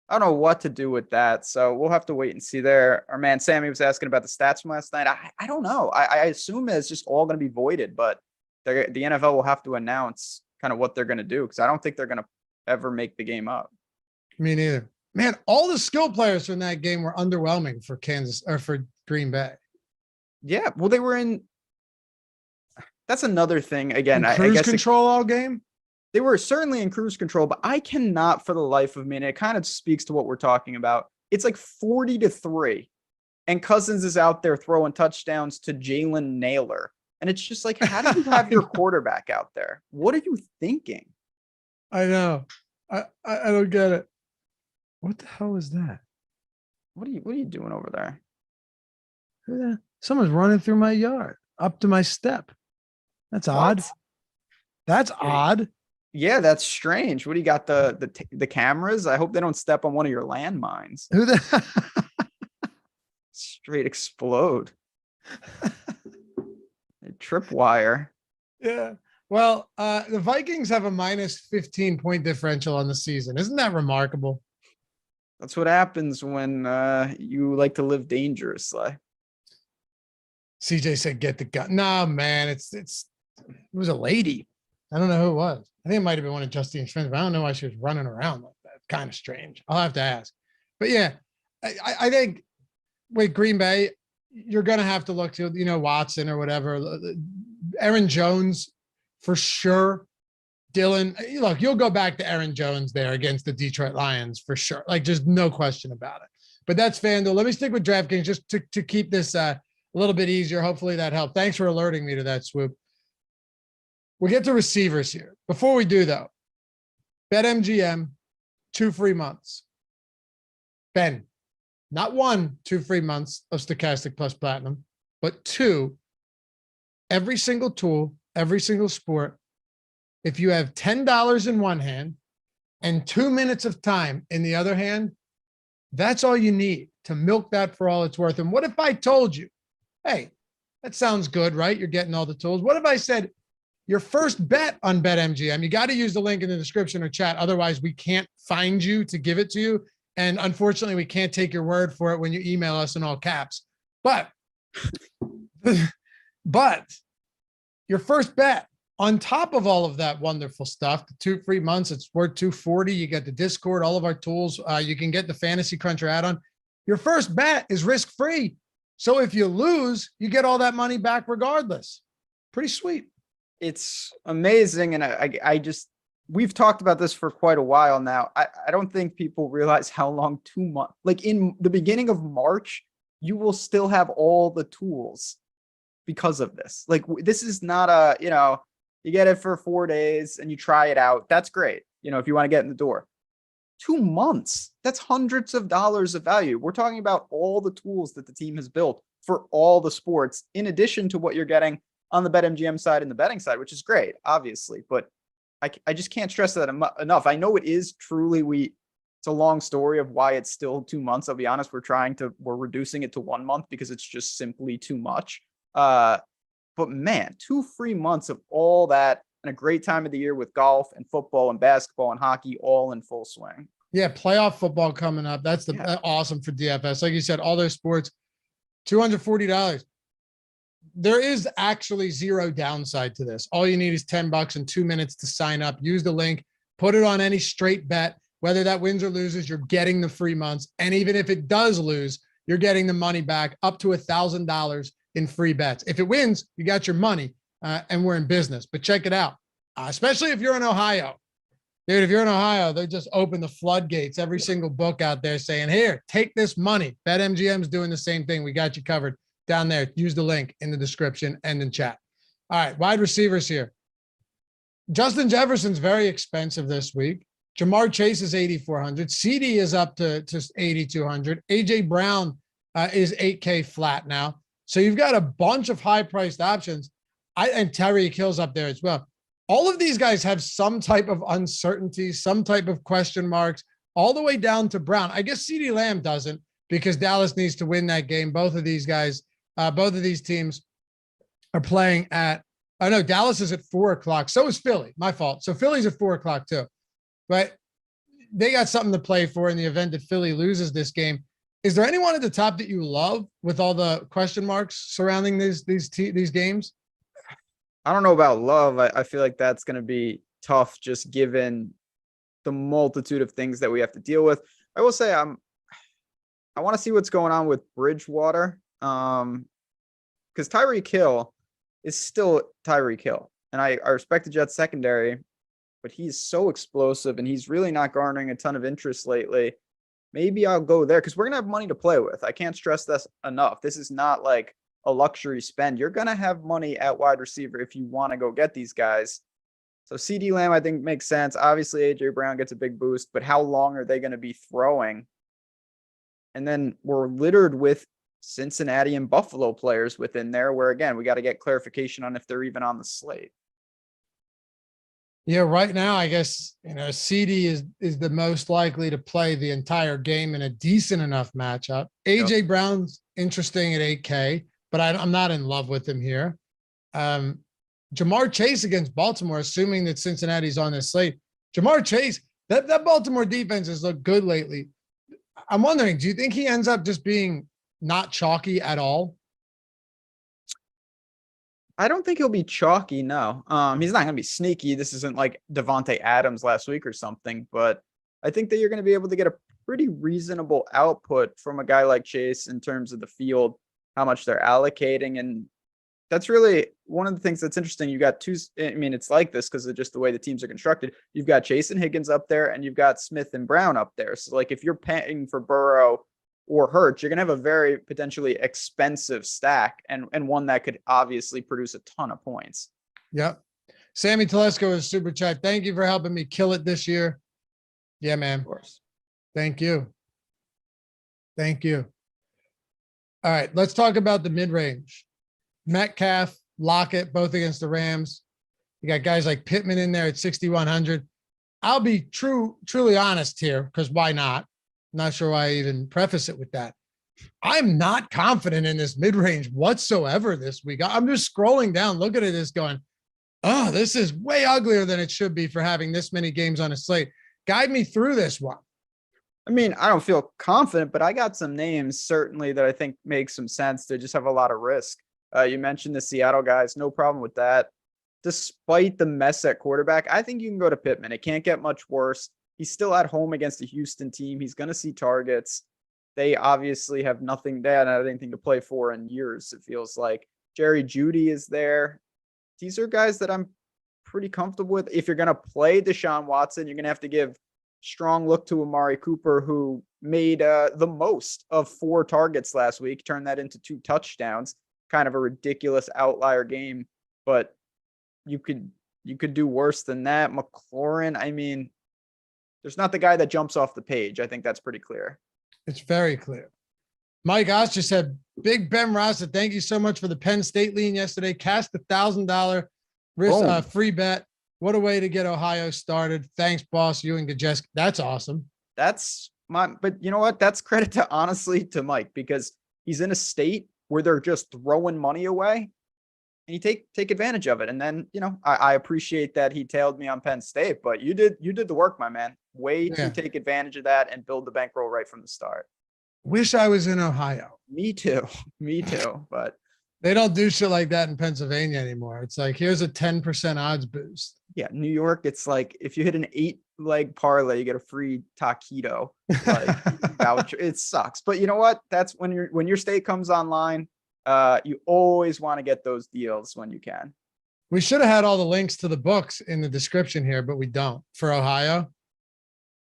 don't know what to do with that. So we'll have to wait and see there. Our man Sammy was asking about the stats from last night. I don't know. I assume it's just all going to be voided, but the NFL will have to announce kind of what they're going to do because I don't think they're going to ever make the game up. Me neither. Man, all the skill players from that game were underwhelming for Kansas or for Green Bay. Yeah, well, they were in. That's another thing. Again, I guess control all game. They were certainly in cruise control, but I cannot, for the life of me, and it kind of speaks to what we're talking about. It's like 40-3, and Cousins is out there throwing touchdowns to Jalen Naylor, and it's just like, how do you have your quarterback out there? What are you thinking? I know. I don't get it. What the hell is that? What are you doing over there? Someone's running through my yard up to my step. That's odd. That's odd. Yeah, that's strange. What do you got? The cameras? I hope they don't step on one of your landmines. Who the straight explode. A tripwire. Yeah. Well, the Vikings have a minus 15-point differential on the season. Isn't that remarkable? That's what happens when you like to live dangerously. CJ said, "Get the gun." No, man, it was a lady. I don't know who it was. I think it might have been one of Justine's friends, but I don't know why she was running around like that. It's kind of strange. I'll have to ask. But yeah, I think with Green Bay, you're going to have to look to, Watson or whatever. Aaron Jones, for sure. Dylan, look, you'll go back to Aaron Jones there against the Detroit Lions for sure. Like, just no question about it. But that's FanDuel. Let me stick with DraftKings just to keep this a little bit easier. Hopefully that helped. Thanks for alerting me to that, Swoop. We'll get to receivers here. Before we do, though, BetMGM, 2 free months. Ben, not 1, 2 free months of Stokastic Plus Platinum, but 2. Every single tool, every single sport. If you have $10 in one hand and 2 minutes of time in the other hand, that's all you need to milk that for all it's worth. And what if I told you, hey, that sounds good, right? You're getting all the tools. What if I said your first bet on BetMGM, you got to use the link in the description or chat. Otherwise, we can't find you to give it to you. And unfortunately, we can't take your word for it when you email us in all caps. But your first bet, on top of all of that wonderful stuff, the 2 free months, it's worth $240. You get the Discord, all of our tools. You can get the Fantasy Cruncher add-on. Your first bet is risk-free. So if you lose, you get all that money back regardless. Pretty sweet. It's amazing. And I just, we've talked about this for quite a while now. I don't think people realize how long 2 months, like in the beginning of March, you will still have all the tools because of this. Like this is not a, you get it for 4 days and you try it out. That's great. If you want to get in the door. 2 months, that's hundreds of dollars of value. We're talking about all the tools that the team has built for all the sports, in addition to what you're getting on the BetMGM side and the betting side, which is great, obviously. But I just can't stress that enough. I know it is truly, it's a long story of why it's still 2 months. I'll be honest, we're reducing it to 1 month because it's just simply too much. But man, 2 free months of all that and a great time of the year with golf and football and basketball and hockey all in full swing. Yeah, playoff football coming up. That's awesome for DFS. Like you said, all those sports, $240. There is actually zero downside to this. All you need is $10 and 2 minutes to sign up. Use the link, put it on any straight bet. Whether that wins or loses, you're getting the free months. And even if it does lose, you're getting the money back up to $1,000 in free bets. If it wins, you got your money and we're in business. But check it out, especially if you're in Ohio. Dude, if you're in Ohio, they just open the floodgates. Every single book out there saying, here, take this money. BetMGM's doing the same thing. We got you covered down there. Use the link in the description and in chat. All right, wide receivers here. Justin Jefferson's very expensive this week. Jamar Chase is 8,400. CD is up to 8,200. AJ Brown is 8K flat now. So you've got a bunch of high-priced options. And Tyreek Hill's up there as well. All of these guys have some type of uncertainty, some type of question marks, all the way down to Brown. I guess CeeDee Lamb doesn't because Dallas needs to win that game. Both of these guys, both of these teams are playing at, I know Dallas is at 4:00. So is Philly. My fault. So Philly's at 4:00 too. But they got something to play for in the event that Philly loses this game. Is there anyone at the top that you love with all the question marks surrounding these games? I don't know about love. I feel like that's going to be tough just given the multitude of things that we have to deal with. I will say I want to see what's going on with Bridgewater because Tyreek Hill is still Tyreek Hill. And I respect the Jets secondary, but he's so explosive and he's really not garnering a ton of interest lately. Maybe I'll go there because we're going to have money to play with. I can't stress this enough. This is not like a luxury spend. You're going to have money at wide receiver if you want to go get these guys. So CeeDee Lamb, I think, makes sense. Obviously, AJ Brown gets a big boost, but how long are they going to be throwing? And then we're littered with Cincinnati and Buffalo players within there where, again, we got to get clarification on if they're even on the slate. Yeah, right now, I guess, CD is the most likely to play the entire game in a decent enough matchup. AJ Brown's interesting at 8K. But I'm not in love with him here. Jamar Chase against Baltimore, assuming that Cincinnati's on this slate. Jamar Chase, that Baltimore defense has looked good lately. I'm wondering, do you think he ends up just being not chalky at all? I don't think he'll be chalky, no. He's not going to be sneaky. This isn't like Devontae Adams last week or something, but I think that you're going to be able to get a pretty reasonable output from a guy like Chase in terms of the field, how much they're allocating. And that's really one of the things that's interesting. You got two, it's like this because of just the way the teams are constructed. You've got Chase and Higgins up there and you've got Smith and Brown up there. So like if you're paying for Burrow or Hurts, you're going to have a very potentially expensive stack and one that could obviously produce a ton of points. Yep. Sammy Telesco is super chat. Thank you for helping me kill it this year. Yeah, man. Of course. Thank you. Thank you. All right, let's talk about the mid-range. Metcalf, Lockett, both against the Rams. You got guys like Pittman in there at 6,100. I'll be truly honest here, because why not? I'm not sure why I even preface it with that. I'm not confident in this mid-range whatsoever this week. I'm just scrolling down, looking at this going, oh, this is way uglier than it should be for having this many games on a slate. Guide me through this one. I mean, I don't feel confident, but I got some names certainly that I think make some sense to just have a lot of risk. You mentioned the Seattle guys, no problem with that. Despite the mess at quarterback, I think you can go to Pittman. It can't get much worse. He's still at home against a Houston team. He's going to see targets. they obviously have nothing. They haven't had anything to play for in years. It feels like Jerry Jeudy is there. These are guys that I'm pretty comfortable with. If you're going to play Deshaun Watson, you're going to have to give strong look to Amari Cooper, who made the most of 4 targets last week, turned that into 2 touchdowns. Kind of a ridiculous outlier game, but you could do worse than that. McLaurin, I mean, there's not the guy that jumps off the page. I think that's pretty clear. It's very clear. Mike Oster said, Big Ben Rasa, thank you so much for the Penn State lean yesterday. Cast $1,000 risk free bet. What a way to get Ohio started. Thanks, boss. You and Gajesk. That's awesome. But you know what? That's credit to, honestly, to Mike, because he's in a state where they're just throwing money away, and you take advantage of it. And then, I appreciate that he tailed me on Penn State, but you did the work, my man. Way to take advantage of that and build the bankroll right from the start. Wish I was in Ohio. Me too. But they don't do shit like that in Pennsylvania anymore. It's like, here's a 10% odds boost. Yeah, New York, it's like if you hit an 8-leg parlay, you get a free taquito voucher. It sucks. But you know what? That's when your state comes online, you always want to get those deals when you can. We should have had all the links to the books in the description here, but we don't for Ohio.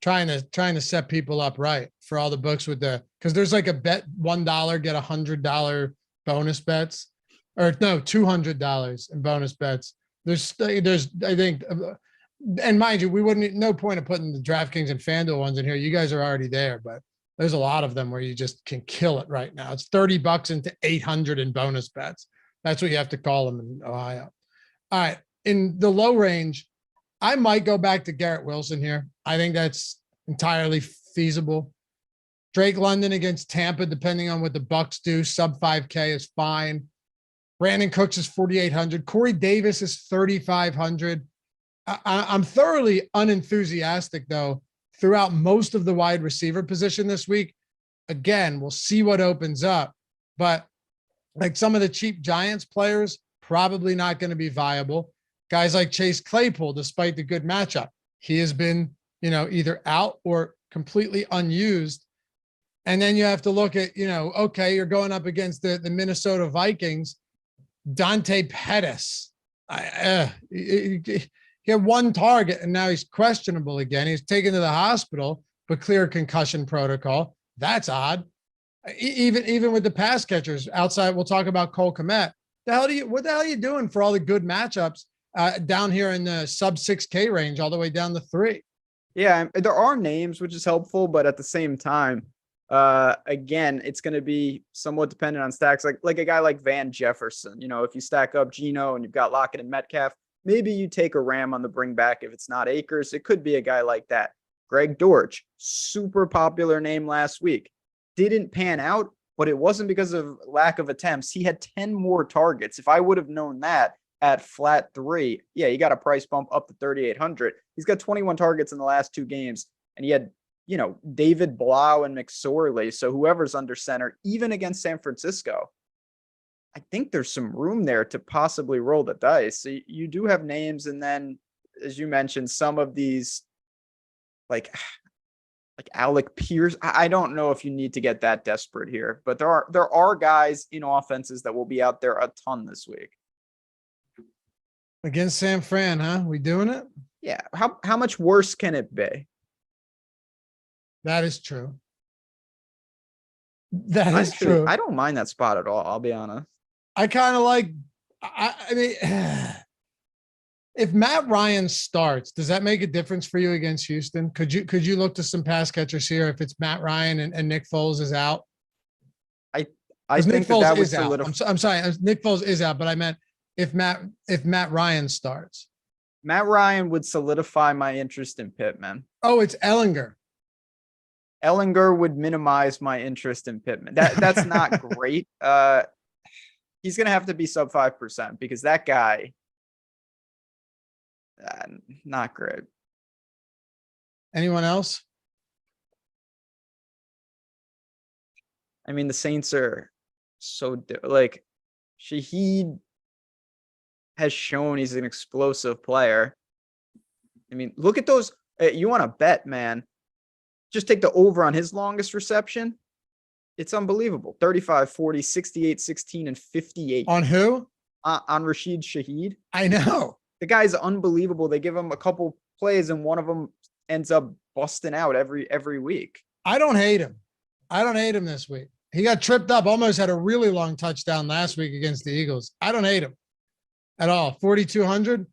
Trying to set people up right for all the books because there's like a bet $1 get $100 bonus bets, or no, $200 in bonus bets. There's I think, and mind you, we wouldn't, no point of putting the DraftKings and FanDuel ones in here. You guys are already there, but there's a lot of them where you just can kill it right now. It's $30 into 800 in bonus bets. That's what you have to call them in Ohio. All right. In the low range, I might go back to Garrett Wilson here. I think that's entirely feasible. Drake London against Tampa, depending on what the Bucks do, sub 5K is fine. Brandon Cooks is 4,800. Corey Davis is 3,500. I'm thoroughly unenthusiastic, though, throughout most of the wide receiver position this week. Again, we'll see what opens up. But like some of the cheap Giants players, probably not going to be viable. Guys like Chase Claypool, despite the good matchup, he has been, either out or completely unused. And then you have to look at, okay, you're going up against the Minnesota Vikings. Dante Pettis, he had 1 target and now he's questionable again. He's taken to the hospital, but clear concussion protocol. That's odd. Even with the pass catchers outside, we'll talk about Cole Kmet. What the hell are you doing for all the good matchups down here in the sub 6K range, all the way down to 3? Yeah, there are names, which is helpful, but at the same time, again, it's going to be somewhat dependent on stacks. Like a guy like Van Jefferson, if you stack up Geno and you've got Lockett and Metcalf, maybe you take a Ram on the bring back. If it's not Akers, it could be a guy like that. Greg Dortch, super popular name last week, didn't pan out, but it wasn't because of lack of attempts. He had 10 more targets. If I would have known that at flat 3, yeah, you got a price bump up to 3,800. He's got 21 targets in the last 2 games, and he had, David Blau and McSorley. So whoever's under center, even against San Francisco, I think there's some room there to possibly roll the dice. So you do have names. And then, as you mentioned, some of these like Alec Pierce, I don't know if you need to get that desperate here, but there are guys in offenses that will be out there a ton this week. Against San Fran, huh? We doing it? Yeah. How much worse can it be? That is true. That is true. I don't mind that spot at all. I'll be honest. I kind of like, I mean, if Matt Ryan starts, does that make a difference for you against Houston? Could you look to some pass catchers here if it's Matt Ryan and Nick Foles is out? I think Nick Foles that would is out. I'm sorry, Nick Foles is out, but I meant if Matt Ryan starts. Matt Ryan would solidify my interest in Pittman. Oh, it's Ellinger. Ellinger would minimize my interest in Pittman. That's not great. He's going to have to be sub 5% because that guy, not great. Anyone else? I mean, the Saints are so Shaheed has shown he's an explosive player. I mean, look at those. You want to bet, man. Just take the over on his longest reception. It's unbelievable. 35, 40, 68, 16, and 58. On who? On Rashid Shaheed. I know. The guy's unbelievable. They give him a couple plays and one of them ends up busting out every week. I don't hate him. I don't hate him this week. He got tripped up, almost had a really long touchdown last week against the Eagles. I don't hate him at all. 4,200.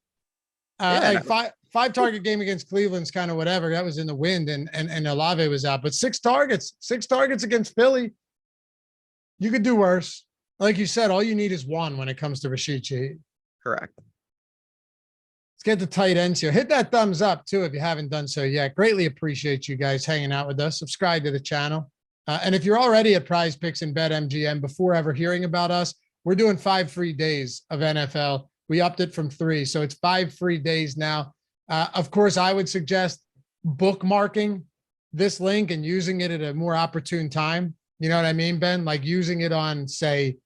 Five target game against Cleveland's kind of whatever. That was in the wind and Olave was out, but six targets against Philly. You could do worse. Like you said, all you need is one when it comes to Rashid Shaheed. Correct. Let's get the tight ends here. Hit that thumbs up too if you haven't done so yet. Greatly appreciate you guys hanging out with us. Subscribe to the channel. And if you're already at Prize Picks and BetMGM before ever hearing about us, we're doing 5 free days of NFL. We upped it from 3, so it's 5 free days now. Of course, I would suggest bookmarking this link and using it at a more opportune time. You know what I mean, Ben? Like using it on, say,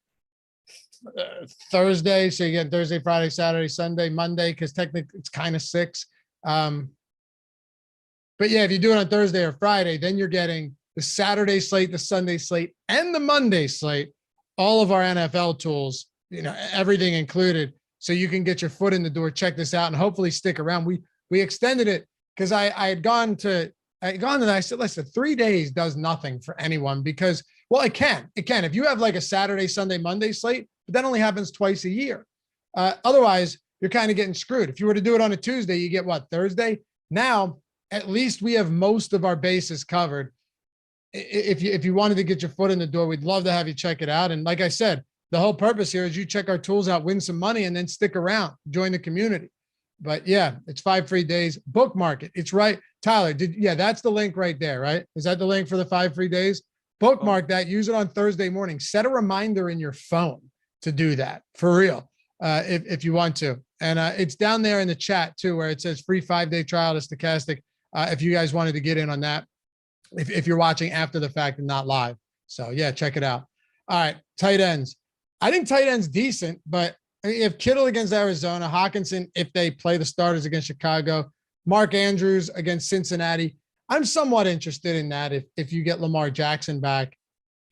Thursday. So you get Thursday, Friday, Saturday, Sunday, Monday, because technically it's kind of 6. But yeah, if you do it on Thursday or Friday, then you're getting the Saturday slate, the Sunday slate, and the Monday slate, all of our NFL tools, everything included. So you can get your foot in the door, check this out, and hopefully stick around. We extended it because I had gone to and I said, listen, 3 days does nothing for anyone because, well, it can. If you have like a Saturday, Sunday, Monday slate, but that only happens twice a year. Otherwise, you're kind of getting screwed. If you were to do it on a Tuesday, you get what, Thursday? Now, at least we have most of our bases covered. If you wanted to get your foot in the door, we'd love to have you check it out. And like I said, the whole purpose here is you check our tools out, win some money, and then stick around, join the community. But yeah, it's 5 free days. Bookmark it. It's right. Tyler, that's the link right there, right? Is that the link for the 5 free days? Bookmark that. Use it on Thursday morning. Set a reminder in your phone to do that for real, if you want to. And it's down there in the chat too, where it says free 5-day trial to Stokastic. If you guys wanted to get in on that, if you're watching after the fact and not live. So yeah, check it out. All right, tight ends. I think tight end's decent, but if Kittle against Arizona, Hawkinson, if they play the starters against Chicago, Mark Andrews against Cincinnati, I'm somewhat interested in that. If you get Lamar Jackson back,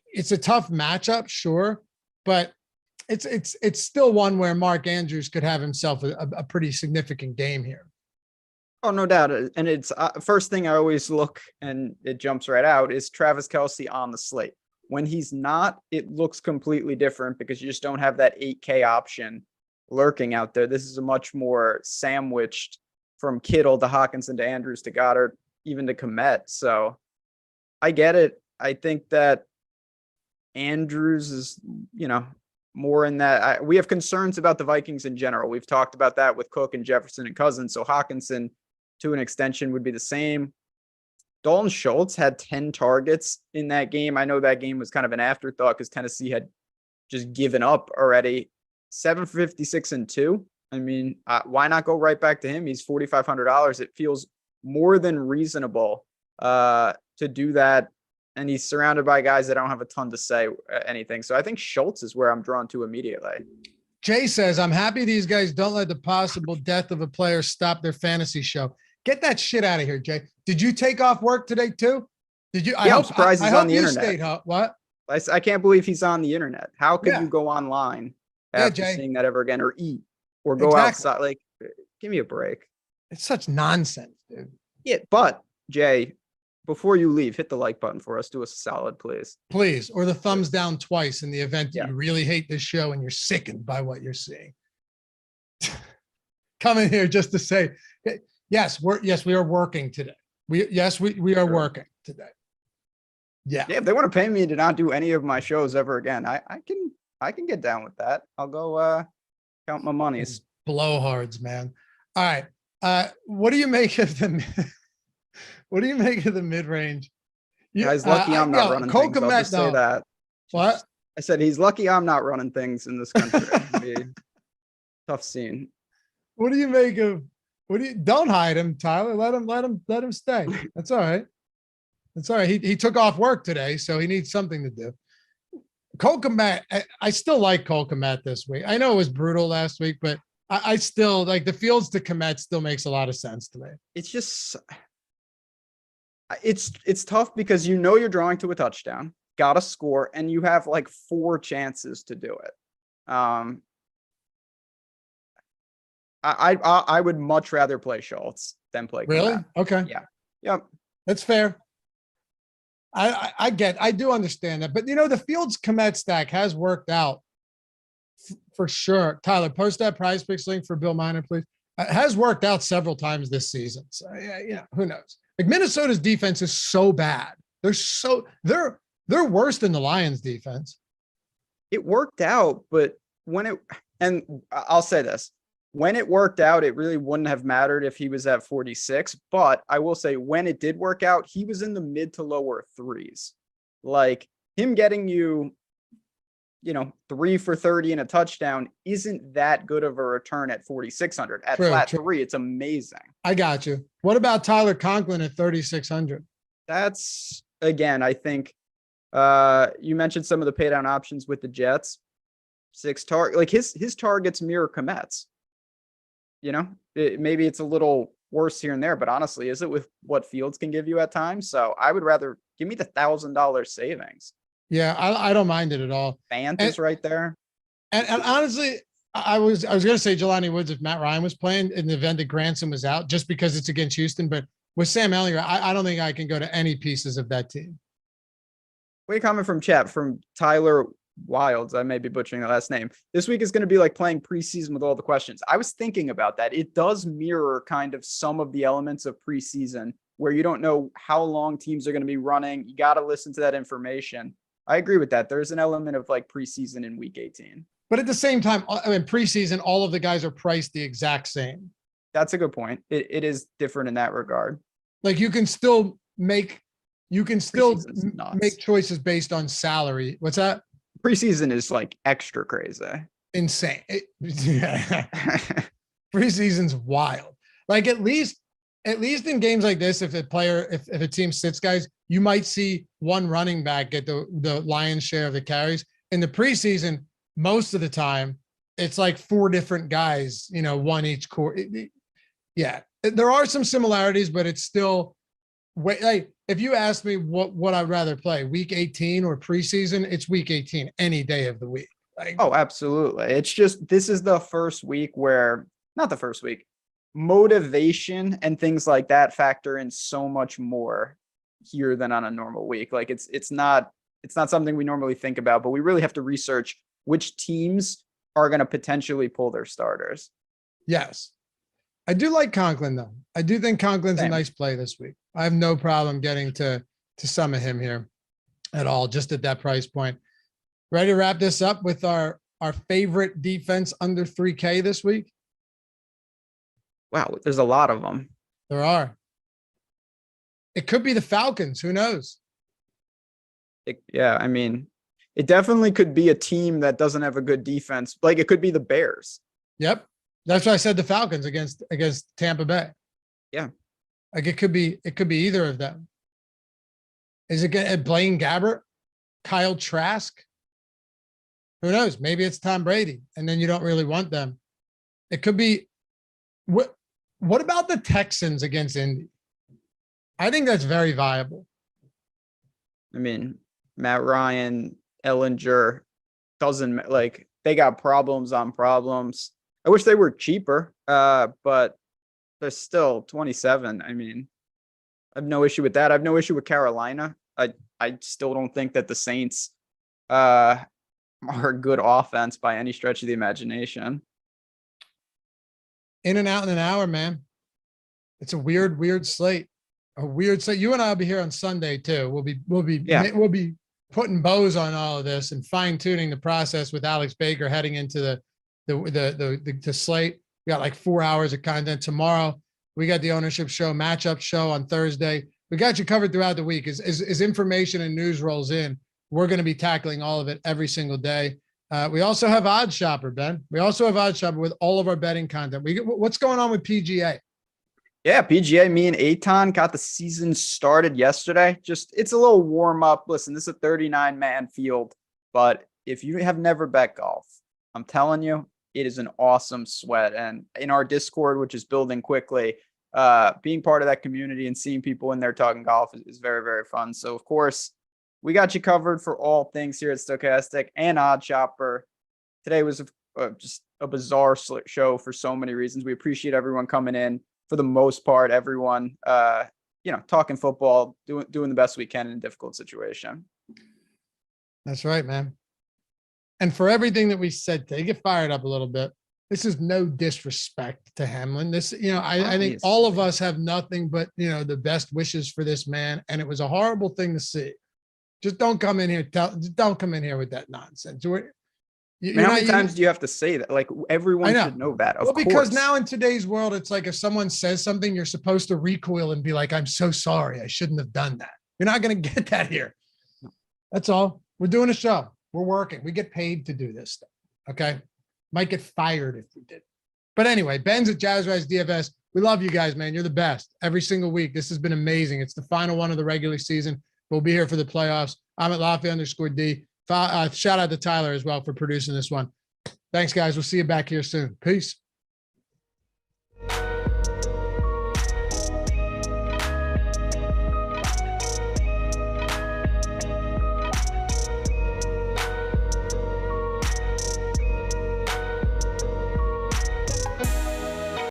it's a tough matchup, sure, but it's still one where Mark Andrews could have himself a pretty significant game here. Oh, no doubt. And it's first thing I always look and it jumps right out is Travis Kelce on the slate. When he's not, it looks completely different because you just don't have that 8K option lurking out there. This is a much more sandwiched from Kittle to Hawkinson to Andrews to Goddard, even to Kmet. So I get it. I think that Andrews is, more in that. We have concerns about the Vikings in general. We've talked about that with Cook and Jefferson and Cousins. So Hawkinson to an extension would be the same. Dalton Schultz had 10 targets in that game. I know that game was kind of an afterthought because Tennessee had just given up already. 756 and 2. I mean, why not go right back to him? He's $4,500. It feels more than reasonable to do that. And he's surrounded by guys that don't have a ton to say anything. So I think Schultz is where I'm drawn to immediately. Jay says, I'm happy these guys don't let the possible death of a player stop their fantasy show. Get that shit out of here, Jay. Did you take off work today too? Did you? Yeah, I'm surprised he's on the internet. Stayed, what? I can't believe he's on the internet. How could you go online after seeing that ever again, or eat, or go outside? Like, give me a break. It's such nonsense, dude. Yeah, but Jay, before you leave, hit the like button for us. Do us a solid, please. Please, or the thumbs down twice in the event that you really hate this show and you're sickened by what you're seeing. Come in here just to say, yes, we are working today. We are working today. Yeah. If they want to pay me to not do any of my shows ever again, I can get down with that. I'll go count my monies. Blowhards, man. All right. What do you make of the mid-range? Guy's lucky I'm not running things. I'll just say that. What? I said he's lucky I'm not running things in this country. Tough scene. What do you make of? Don't hide him, Tyler. Let him stay. That's all right. That's all right. He took off work today, so he needs something to do. Cole Kmet, I still like Cole Kmet this week. I know it was brutal last week, but I still like the Fields to Kmet still makes a lot of sense to me. It's just it's tough because you're drawing to a touchdown. got to score, and you have like 4 chances to do it. I would much rather play Schultz than play Really? Kmet. Okay. Yeah. Yep. That's fair. I do understand that, but the Fields Kmet stack has worked out for sure. Tyler, post that Prize Picks link for Bill Miner, please. It has worked out several times this season. So who knows? Like Minnesota's defense is so bad. They're worse than the Lions defense. It worked out, but and I'll say this, when it worked out, it really wouldn't have mattered if he was at 46. But I will say when it did work out, he was in the mid to lower 3s. Like him getting you, 3 for 30 and a touchdown isn't that good of a return at 4,600. At flat 3, it's amazing. I got you. What about Tyler Conklin at 3,600? That's, again, I think you mentioned some of the pay down options with the Jets. 6 target, like his targets mirror Kmet's. Maybe it's a little worse here and there, but honestly, is it with what Fields can give you at times? So I would rather give me the $1,000 savings. Yeah, I don't mind it at all. Fant is right there. And honestly, I was going to say Jelani Woods if Matt Ryan was playing in the event that Granson was out, just because it's against Houston. But with Sam Ellinger, I don't think I can go to any pieces of that team. Wait, comment from chat from Tyler Wilds. I may be butchering the last name. This week is going to be like playing preseason with all the questions. I was thinking about that. It does mirror kind of some of the elements of preseason where you don't know how long teams are going to be running. You got to listen to that information. I agree with that. There's an element of like preseason in week 18. But at the same time, preseason, all of the guys are priced the exact same. That's a good point. It is different in that regard. Like you can still make choices based on salary. What's that? Preseason is like extra crazy. Insane. Preseason's wild. Like at least in games like this, if a team sits guys, you might see one running back get the lion's share of the carries. In the preseason, most of the time, it's like 4 different guys, one each quarter. Yeah, there are some similarities, but it's still like if you ask me what I'd rather play, week 18 or preseason, it's week 18 any day of the week. Like, oh, absolutely. It's just this is the first week where not the first week. Motivation and things like that factor in so much more here than on a normal week. Like it's not something we normally think about, but we really have to research which teams are going to potentially pull their starters. Yes. I do like Conklin though. I do think Conklin's a nice play this week. I have no problem getting to some of him here at all, just at that price point. Ready to wrap this up with our favorite defense under 3K this week? Wow, there's a lot of them. There are. It could be the Falcons. Who knows? It definitely could be a team that doesn't have a good defense. Like it could be the Bears. Yep. That's why I said the Falcons against Tampa Bay. Yeah. Like it could be either of them. Is it Blaine Gabbert? Kyle Trask? Who knows? Maybe it's Tom Brady, and then you don't really want them. It could be. What about the Texans against Indy? I think that's very viable. I mean, Matt Ryan, Ellinger doesn't like they got problems on problems. I wish they were cheaper, but they're still 27. I mean, I have no issue with that. I have no issue with Carolina. I still don't think that the Saints are a good offense by any stretch of the imagination. In and out in an hour, man. It's a weird slate. A weird slate. You and I will be here on Sunday too. We'll be putting bows on all of this and fine tuning the process with Alex Baker heading into the slate. We got like 4 hours of content tomorrow. We got the ownership show, matchup show on Thursday. We got you covered throughout the week. As information and news rolls in, we're going to be tackling all of it every single day. We also have Odd Shopper, Ben. We also have Odd Shopper with all of our betting content. What's going on with PGA? Yeah, PGA, me and Aton got the season started yesterday. It's a little warm up. Listen, this is a 39-man field, but if you have never bet golf, I'm telling you, it is an awesome sweat. And in our Discord, which is building quickly, being part of that community and seeing people in there talking golf is very, very fun. So, of course, we got you covered for all things here at Stokastic and Odd Chopper. Today was just a bizarre show for so many reasons. We appreciate everyone coming in. For the most part, everyone, talking football, doing the best we can in a difficult situation. That's right, man. And for everything that we said today, get fired up a little bit. This is no disrespect to Hamlin. This, I think all of us have nothing but, the best wishes for this man. And it was a horrible thing to see. Just don't come in here. Don't come in here with that nonsense. How many times do you have to say that? Like, everyone should know that. Of course. Because now in today's world, it's like if someone says something, you're supposed to recoil and be like, I'm so sorry. I shouldn't have done that. You're not going to get that here. That's all. We're doing a show. We're working. We get paid to do this stuff. Okay. Might get fired if we did. But anyway, Ben's at Jazzrise DFS. We love you guys, man. You're the best every single week. This has been amazing. It's the final one of the regular season. We'll be here for the playoffs. I'm at Lafayette_D. Shout out to Tyler as well for producing this one. Thanks, guys. We'll see you back here soon. Peace.